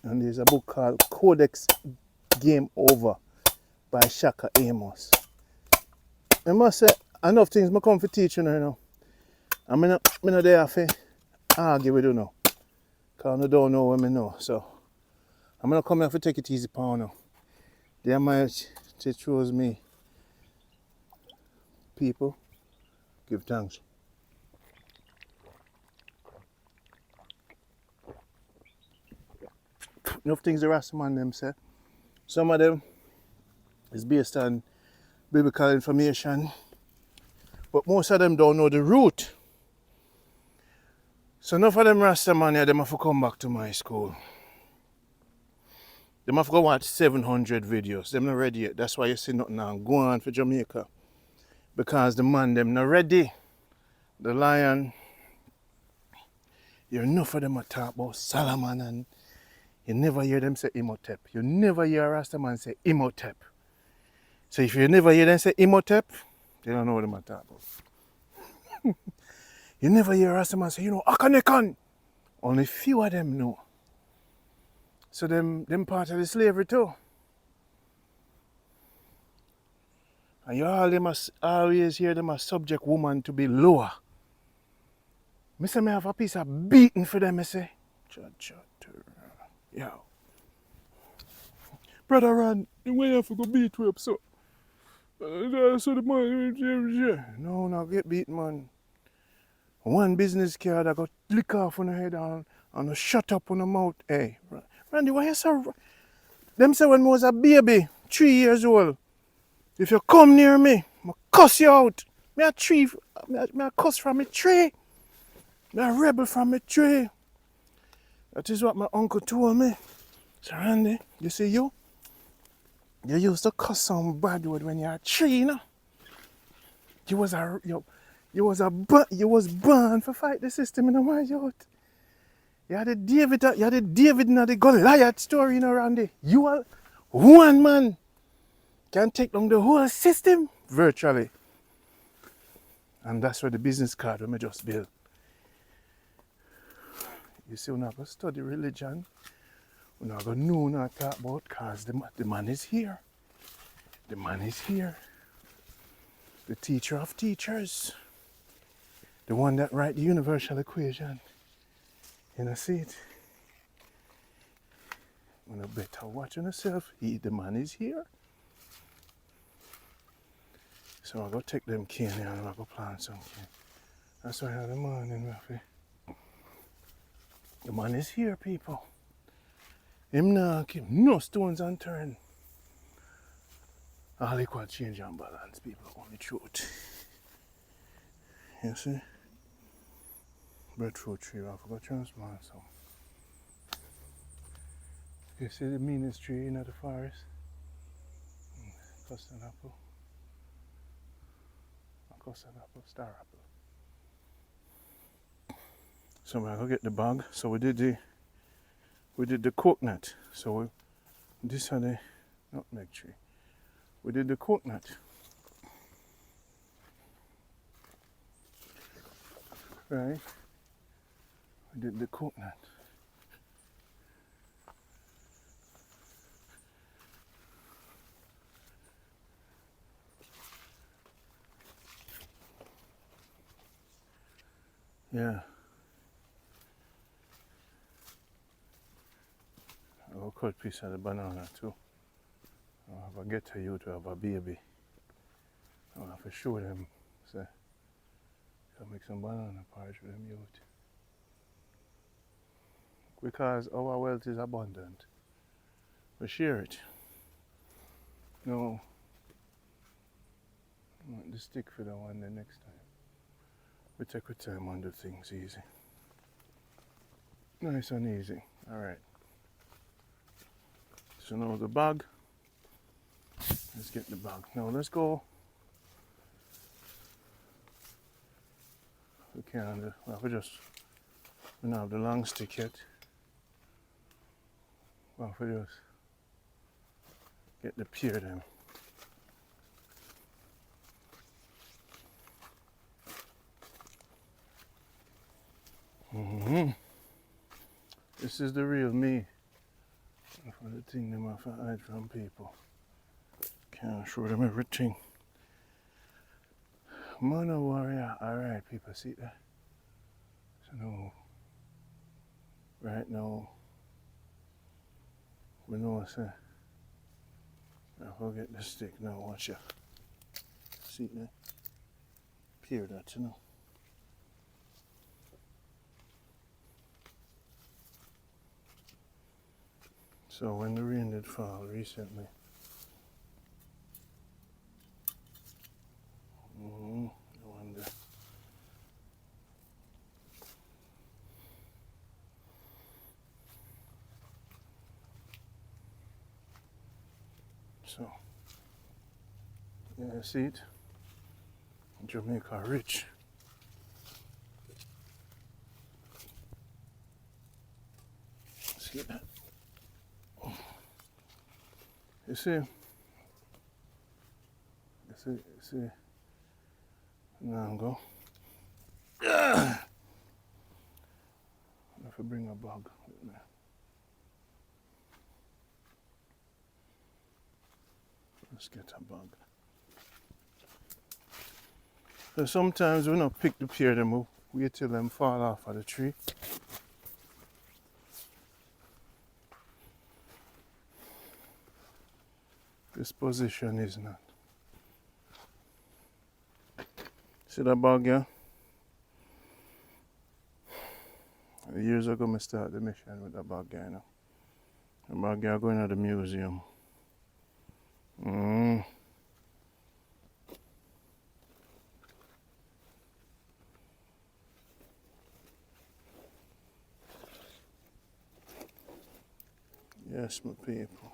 And there's a book called Codex Game Over by Shaka Amos. I must say, enough things I come for teaching you now. I'm not there to argue with you now. Because I don't know what I know. So, I'm going to come here to take it easy upon now. There might choose me. People, give thanks. Enough things the Rastaman them say. Some of them is based on biblical information, but most of them don't know the root. So enough of them Rastaman here, them have to come back to my school. Them have to go watch 700 videos. Them not ready yet. That's why you see nothing now. Go on for Jamaica. Because the man them not ready. The lion, you enough of them talk about Solomon, and you never hear them say Imhotep. You never hear a Rastaman say Imhotep. So if you never hear them say Imhotep, they don't know what they talk about. You never hear a Rastaman say, Akhenaten. Only few of them know. So them part of the slavery too. And you always hear them subject woman to be lower. I say I have a piece of beating for them, I say. Yo. Brother Ron, why you have to go beat you up so? So the man, no, get beat, man. One business card I got lick off on the head and shut up on the mouth. Hey, Randy, why you so... Them say when I was a baby, 3 years old, if you come near me, I cuss you out. Me a cuss from a tree. Me a rebel from a tree. That is what my uncle told me. So Randy, you see you used to cuss some bad word when you're a tree, you know. You was born for fight the system, you know, my youth. You had the David and the Goliath story, you know, Randy. You are one man can take down the whole system virtually. And that's where the business card we just built. You see, we're not going to study religion. We're not going to know what to talk about, because the man is here. The man is here. The teacher of teachers. The one that write the universal equation. You know, see it? You know, better watch on yourself. The man is here. So I'll go take them cane here and I'll go plant some cane. That's why I had the morning, Rafi. The man is here, people. Him not keep no stones unturned. All equal change and balance, people, on the truth. You see? Breadfruit tree, I forgot to transplant some. You see the meanest tree in the forest? Custard apple. Custard apple, star apple. So I'm gonna get the bag. So we did the coconut. So this are the nutmeg tree. We did the coconut. Right? We did the coconut. Yeah. I'll cut a piece of the banana too. I'll get to you to have a baby. I'll have to show them. Say, I'll make some banana porridge for them youth. Because our wealth is abundant. We share it. No. The stick for the one the next time. We take our time and do things easy. Nice and easy. Alright. So now the bag. Let's get the bag. Now let's go. We can't, we don't have the long stick yet. Well, we just get the pear then. This is the real me. of the thing them have to hide from people. Can't show them everything. Man a warrior. Alright people, see that? So now, right now, we know say, I forget the stick now, watch ya. See that? Pear that, you know. So when the rain did fall recently, I wonder. So, yeah, see it? Jamaica rich. See that? You see, now go. I have to bring a bag with me. Let's get a bag. So sometimes we don't pick the pear them up, wait till them fall off of the tree. This position is not. See that bag here? Years ago I started the mission with that bag here, you know. The bag here going to the museum. Yes, my people.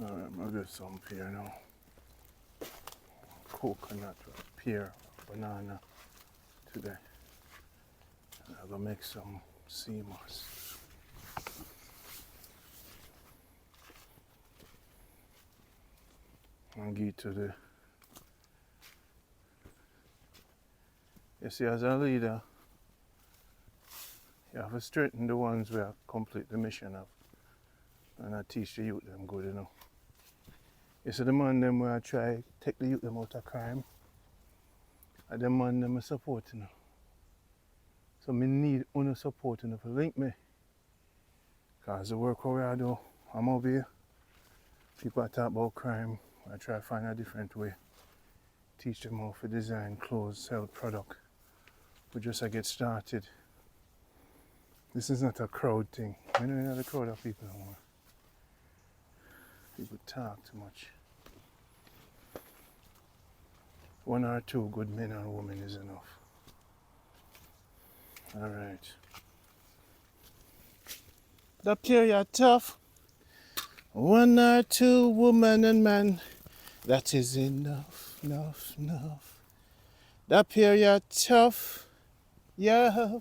Alright, I'll get some pear now. Coconut, pear, banana today. And I'm gonna make some sea moss. And get to the. You see, as a leader, you have to straighten the ones where I complete the mission of. And I teach the youth them good, you know. You see the man them where I try take the youth them out of crime. And the man them I support, you know. So me need una support, you know, to link me. Cause the work we I do, I'm over here. People talk about crime. I try to find a different way. Teach them how to design clothes, sell product. We just get started. This is not a crowd thing. You know, you're not a crowd of people no more. People talk too much. One or two good men and women is enough. Alright. The period tough. One or two woman and man. That is enough, enough, enough. The period tough. Yeah.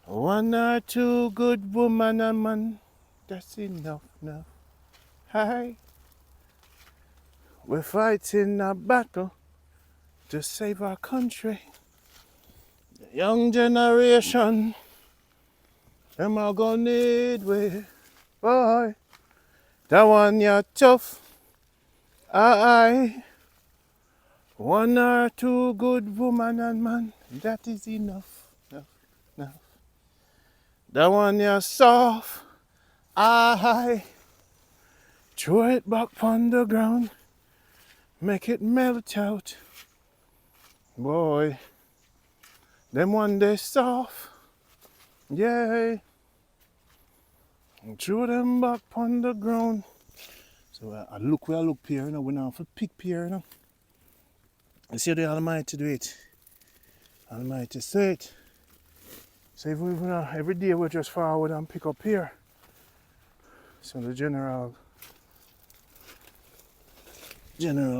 One or two good woman and man. That's enough, enough. Hi. We're fighting a battle to save our country. The young generation, them are gonna need way. Boy, that one you're tough. Aye. One or two good woman and man, that is enough, enough, enough. That one you're soft. Aye. Throw it back on the ground, make it melt out. Boy, them one they soft, yeah. And throw them back on the ground. So I look where I look pear, you know, we now for pick pear, you know. You see the Almighty do it. Almighty say it. So if we every day we just forward and pick up pear. So the General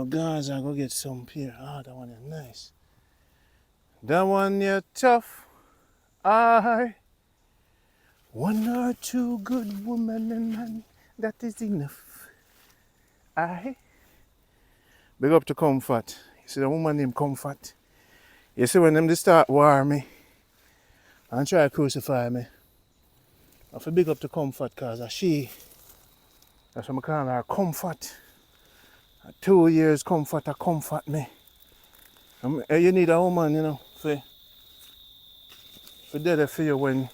guards I go get some pear. Ah, that one is nice. That one you're tough. Aye. One or two good women and man, that is enough. Aye. Big up to Comfort. You see the woman named Comfort. You see when them they start war me, and try to crucify me. I feel big up to Comfort because she, that's what I call her, Comfort. 2 years Comfort to comfort me. You need a woman, you know, for there for you when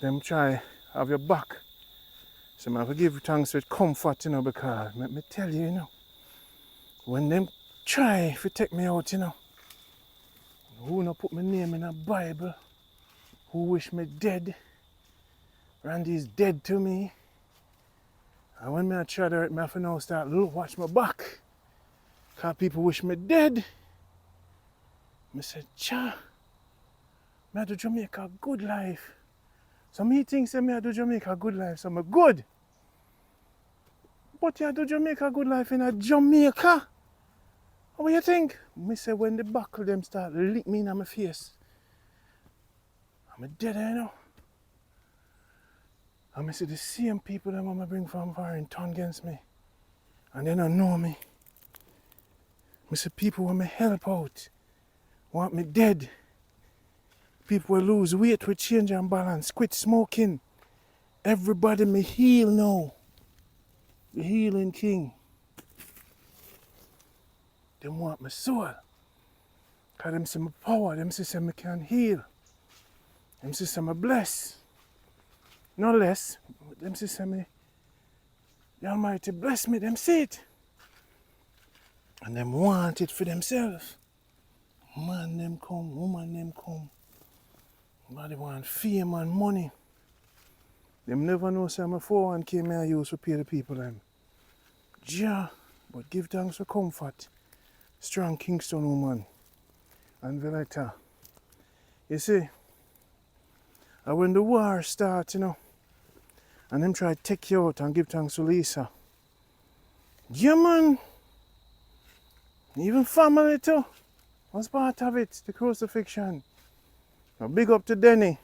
them try have your back. So I have to give thanks with comfort, you know, because let me tell you, you know, when them try to take me out, you know, who not put my name in a Bible, who wish me dead, Randy's dead to me. And when I try to hurt me, I have to now start watch my back. Because people wish me dead. I said, cha, I do Jamaica a good life. So me think say I do Jamaica a good life, so I'm good. But you do Jamaica a good life in a Jamaica. What do you think? I say when the buckle them start lick me in my face, I'm dead, you know. And I see the same people that I bring from foreign turn against me. And they don't know me. I see people want me help out, want me dead. People will lose weight with change and balance, quit smoking. Everybody me heal now. The healing king. Them want my soul. Because them see my power, them see me can heal. Them see me bless. No less. Them see me, the Almighty bless me, them see it. And them want it for themselves. Man them come, woman them come. Nobody want fame and money. Them never know say my 401k me I use to pay the people them. Yeah, but give thanks for comfort. Strong Kingston woman. And Veleta. You see, and when the war starts, you know, and them try to take you out and give thanks to Lisa. Yeah man. Even family too. Was part of it, the crucifixion. Now big up to Denny.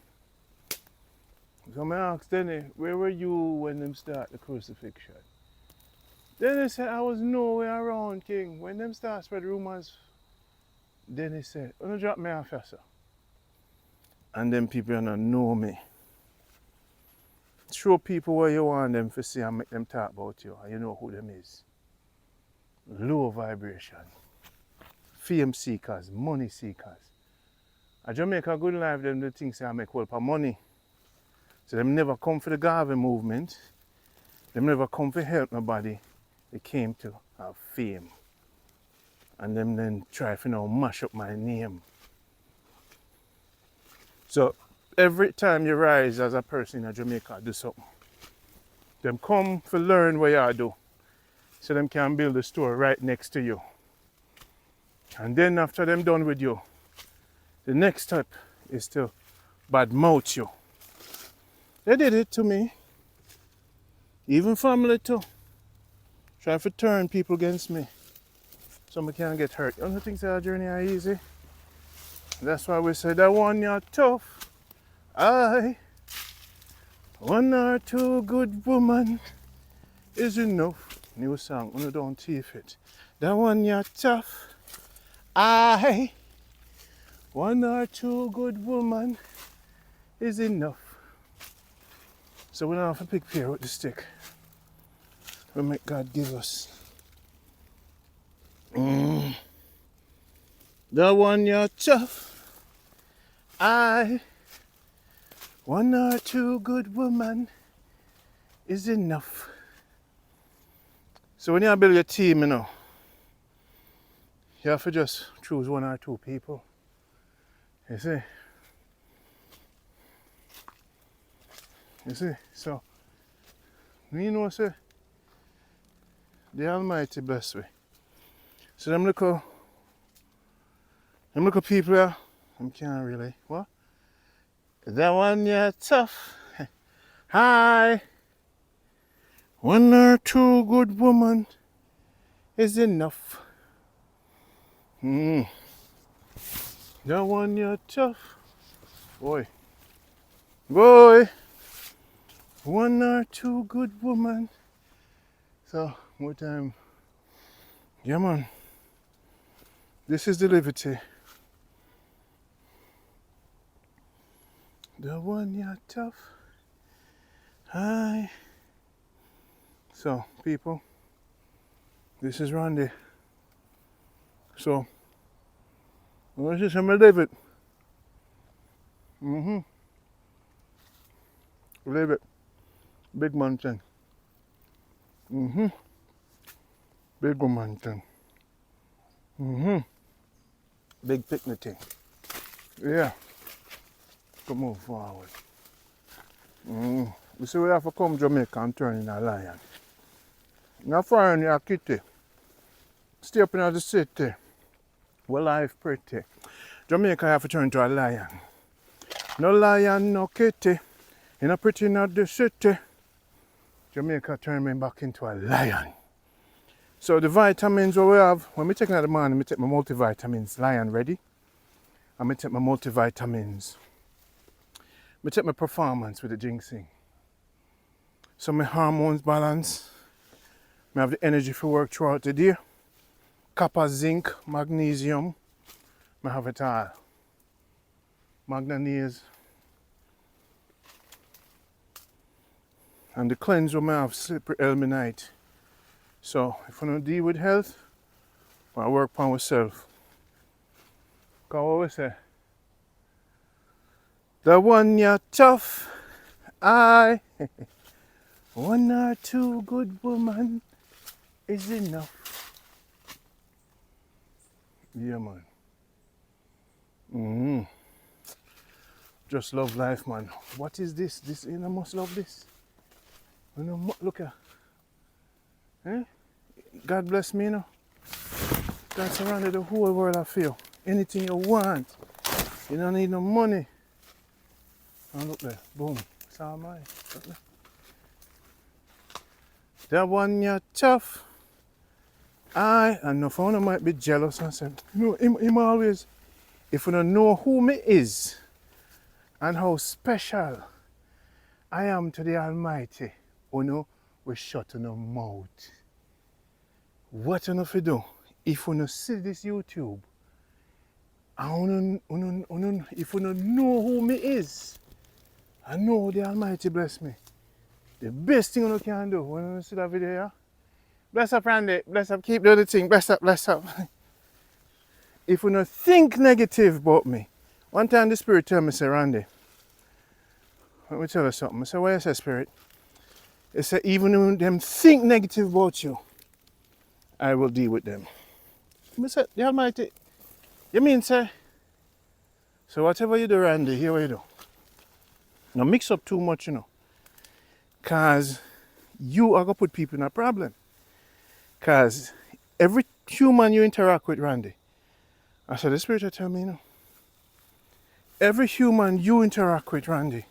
So I asked Denny, where were you when them start the crucifixion? Denny said, I was nowhere around, King. When them start spread rumors, Denny said, don't drop me off, sir. And them people don't know me. Show people where you want them to see and make them talk about you, and you know who them is. Low vibration. Fame seekers, money seekers. A Jamaica good life, them the things I make well for money. So them never come for the Garvey movement. Them never come for help nobody. They came to have fame. And them then try to mash up my name. So every time you rise as a person in Jamaica, do something. Them come to learn what you do. So them can build a store right next to you. And then after them done with you, the next step is to badmouth you. They did it to me. Even family too. Try to turn people against me. So I can't get hurt. You don't think that journey is easy? That's why we say that one you're tough. One or two good woman is enough. New song, when you don't teeth it. That one you're tough. One or two good woman is enough. So we don't have to pick pear with the stick. We make God give us. The one you're tough. One or two good woman is enough. So when you build your team, you know, you have to just choose one or two people. You see? So, you know, say, the Almighty bless we. So them little people here, them can't really, what? That one you're tough. Hi. One or two good woman is enough. That one you're tough. Boy. One or two good woman. So, more time. Yeah, man. This is the liberty. The one you're tough. Hi. So, people, this is Randy. So, let's just leave it. Leave it. Big mountain. Big mountain. Big picnic thing. Yeah. To move forward. You see, we have to come Jamaica and turn in a lion. Not foreign, you're a kitty. Stay up in the city. Well, life pretty. Jamaica have to turn into a lion. No lion, no kitty. You know, pretty not the city. Jamaica turn me back into a lion. So the vitamins what we have, when we take in the morning, we take my multivitamins, lion ready. And we take my multivitamins. We take my performance with the ginseng. So my hormones balance. I have the energy for work throughout the day. Copper, zinc, magnesium. I have it all. Manganese. And the cleanse I have slippery elmi night. So if I don't deal with health, I work on myself. Because what we say? The one you're tough, I. One or two good woman is enough. Yeah, man. Just love life, man. What is this? This, you know, must love this. You know, look at. Eh? God bless me, you know. God surrounded the whole world, I feel. Anything you want. You don't need no money. And look there, boom. It's all mine. Look there. That one you're tough. I know phone might be jealous and say, no, him always, if you don't know who me is and how special I am to the Almighty, you know, we shut on our mouth. What you know if you do? If you don't see this YouTube, and if you don't know who me is, I know the Almighty bless me. The best thing you can do when you see that video, yeah? Bless up, Randy. Bless up. Keep doing the thing. Bless up, bless up. If you don't think negative about me, one time the Spirit tell me, say, Randy, let me tell you something. I say, what you say, Spirit? He said, even when them think negative about you, I will deal with them. I said, the Almighty, you mean, sir? So whatever you do, Randy, here what you do. Now mix up too much, you know. Because you are going to put people in a problem. Because every human you interact with, Randy, I said, the Spirit will tell me, you know. Every human you interact with, Randy,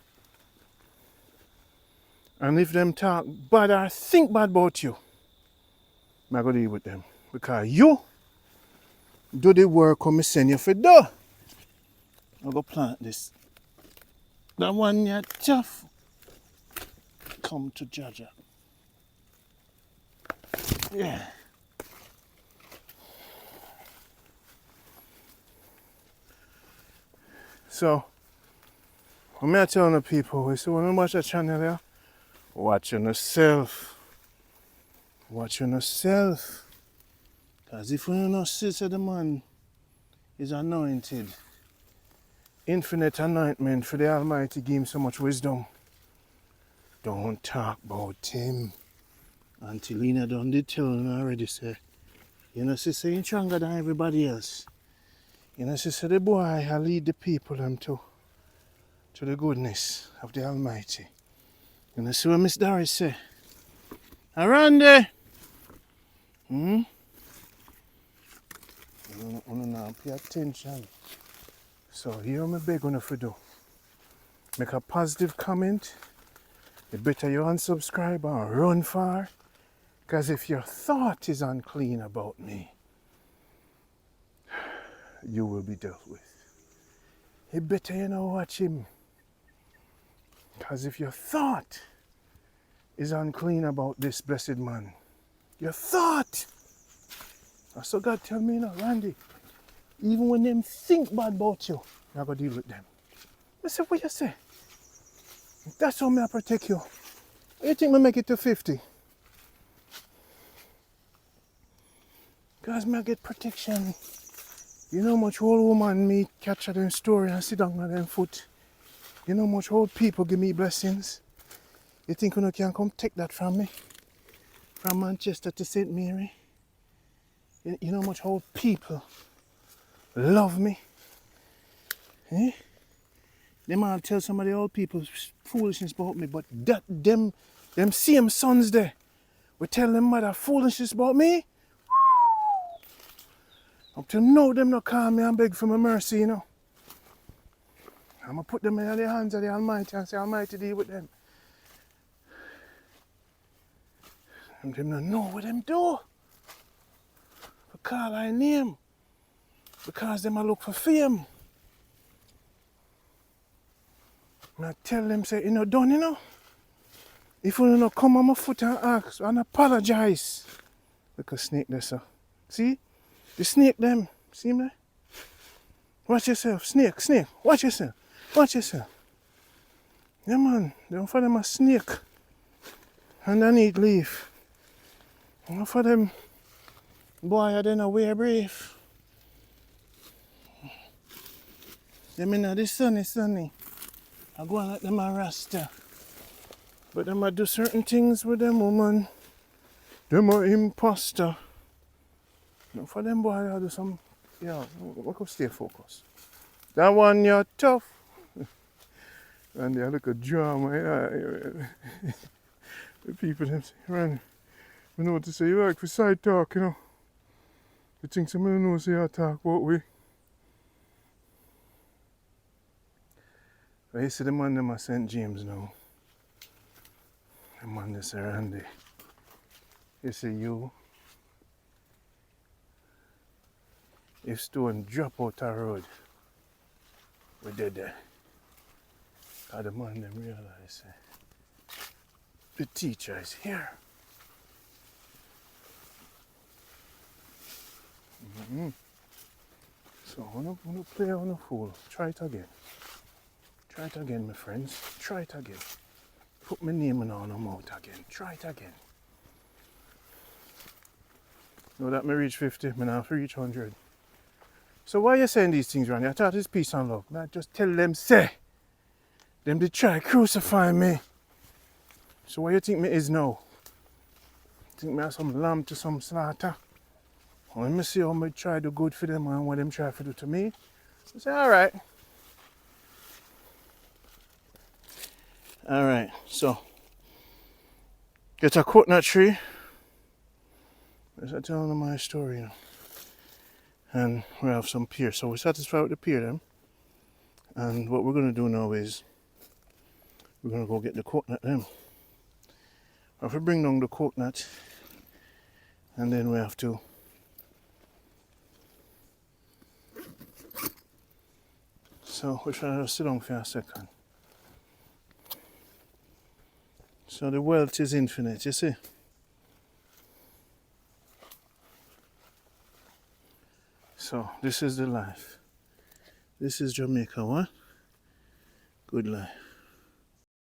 and if them talk bad or think bad about you, I'm going to deal with them. Because you do the work when I send you for do. I'll go plant this. That one you're tough. Come to Jaja. Yeah. So, when I tell the people, we say, when you watch that channel there, watch on yourself. Watch on yourself. Because if you don't see that the man is anointed, infinite anointment for the Almighty give him so much wisdom, don't talk about him until he not done the telling already, say. You know, she say he's stronger than everybody else. You know, she say the boy I lead the people them to the goodness of the Almighty. You know, see what Miss Doris say? Randy! You now pay attention. So here I'm beg on if you do. Make a positive comment. You better you unsubscribe and run far. Because if your thought is unclean about me, you will be dealt with. You better you know watch him. Because if your thought is unclean about this blessed man, your thought, so God tell me now, Randy, even when them think bad about you, you're going to deal with them. I said, what you say? That's how I protect you. You think I make it to 50? Because I get protection. You know how much old woman me catch at them story and sit down on them foot. You know how much old people give me blessings. You think you can come take that from me? From Manchester to St. Mary? You know how much old people love me? Eh? They might tell some of the old people foolishness about me, but that them same sons there will tell them mother foolishness about me. Up till now, them not call me and beg for my mercy, you know. I'm going to put them in the hands of the Almighty and say, Almighty, deal with them. And them not know what them do. But call I name. Because them a look for fame. And I tell them, say, you know, done, you know. If you don't come on my foot and ask and apologize. Look a snake there, sir. See? The snake them. See me? Watch yourself. Snake, snake. Watch yourself. Watch yourself. Yeah, man. Don't for them a snake. Underneath leaf. Don't for them boy, I don't wear brief. Them in the sunny. I go and let them a rasta. But them a do certain things with them woman. Them a imposter. Now for them boy, I do some, yeah, we could stay focused. That one you're tough. And they look at drama, yeah. The people them say, man, I know what to say, you like for side talk, you know. The things some don't know say I talk about we. But you see the man them at St. James now. The man they say Randy. You see you. If stone drop out the road, we're dead there. Cause the man them realize the teacher is here. So I don't play on a fool. Try it again. Try it again, my friends. Try it again. Put my name on them out again. Try it again. Now that me reach 50, me now reach 100. So why you saying these things, Randy? I thought it's peace and love. Man, just tell them, say. Them they try crucify me. So what you think me is now? Think me have some lamb to some slaughter? Let me see how me try to do good for them and what them try to do to me. I say, alright. Alright, so get a coconut tree. Let's tell them my story now. And we have some pear. So we're satisfied with the pear then. And what we're gonna do now is we're gonna go get the coconut then. If we bring down the coconut and then we have to so we're trying to sit down for a second. So the wealth is infinite, you see? So this is the life. This is Jamaica, what? Good life.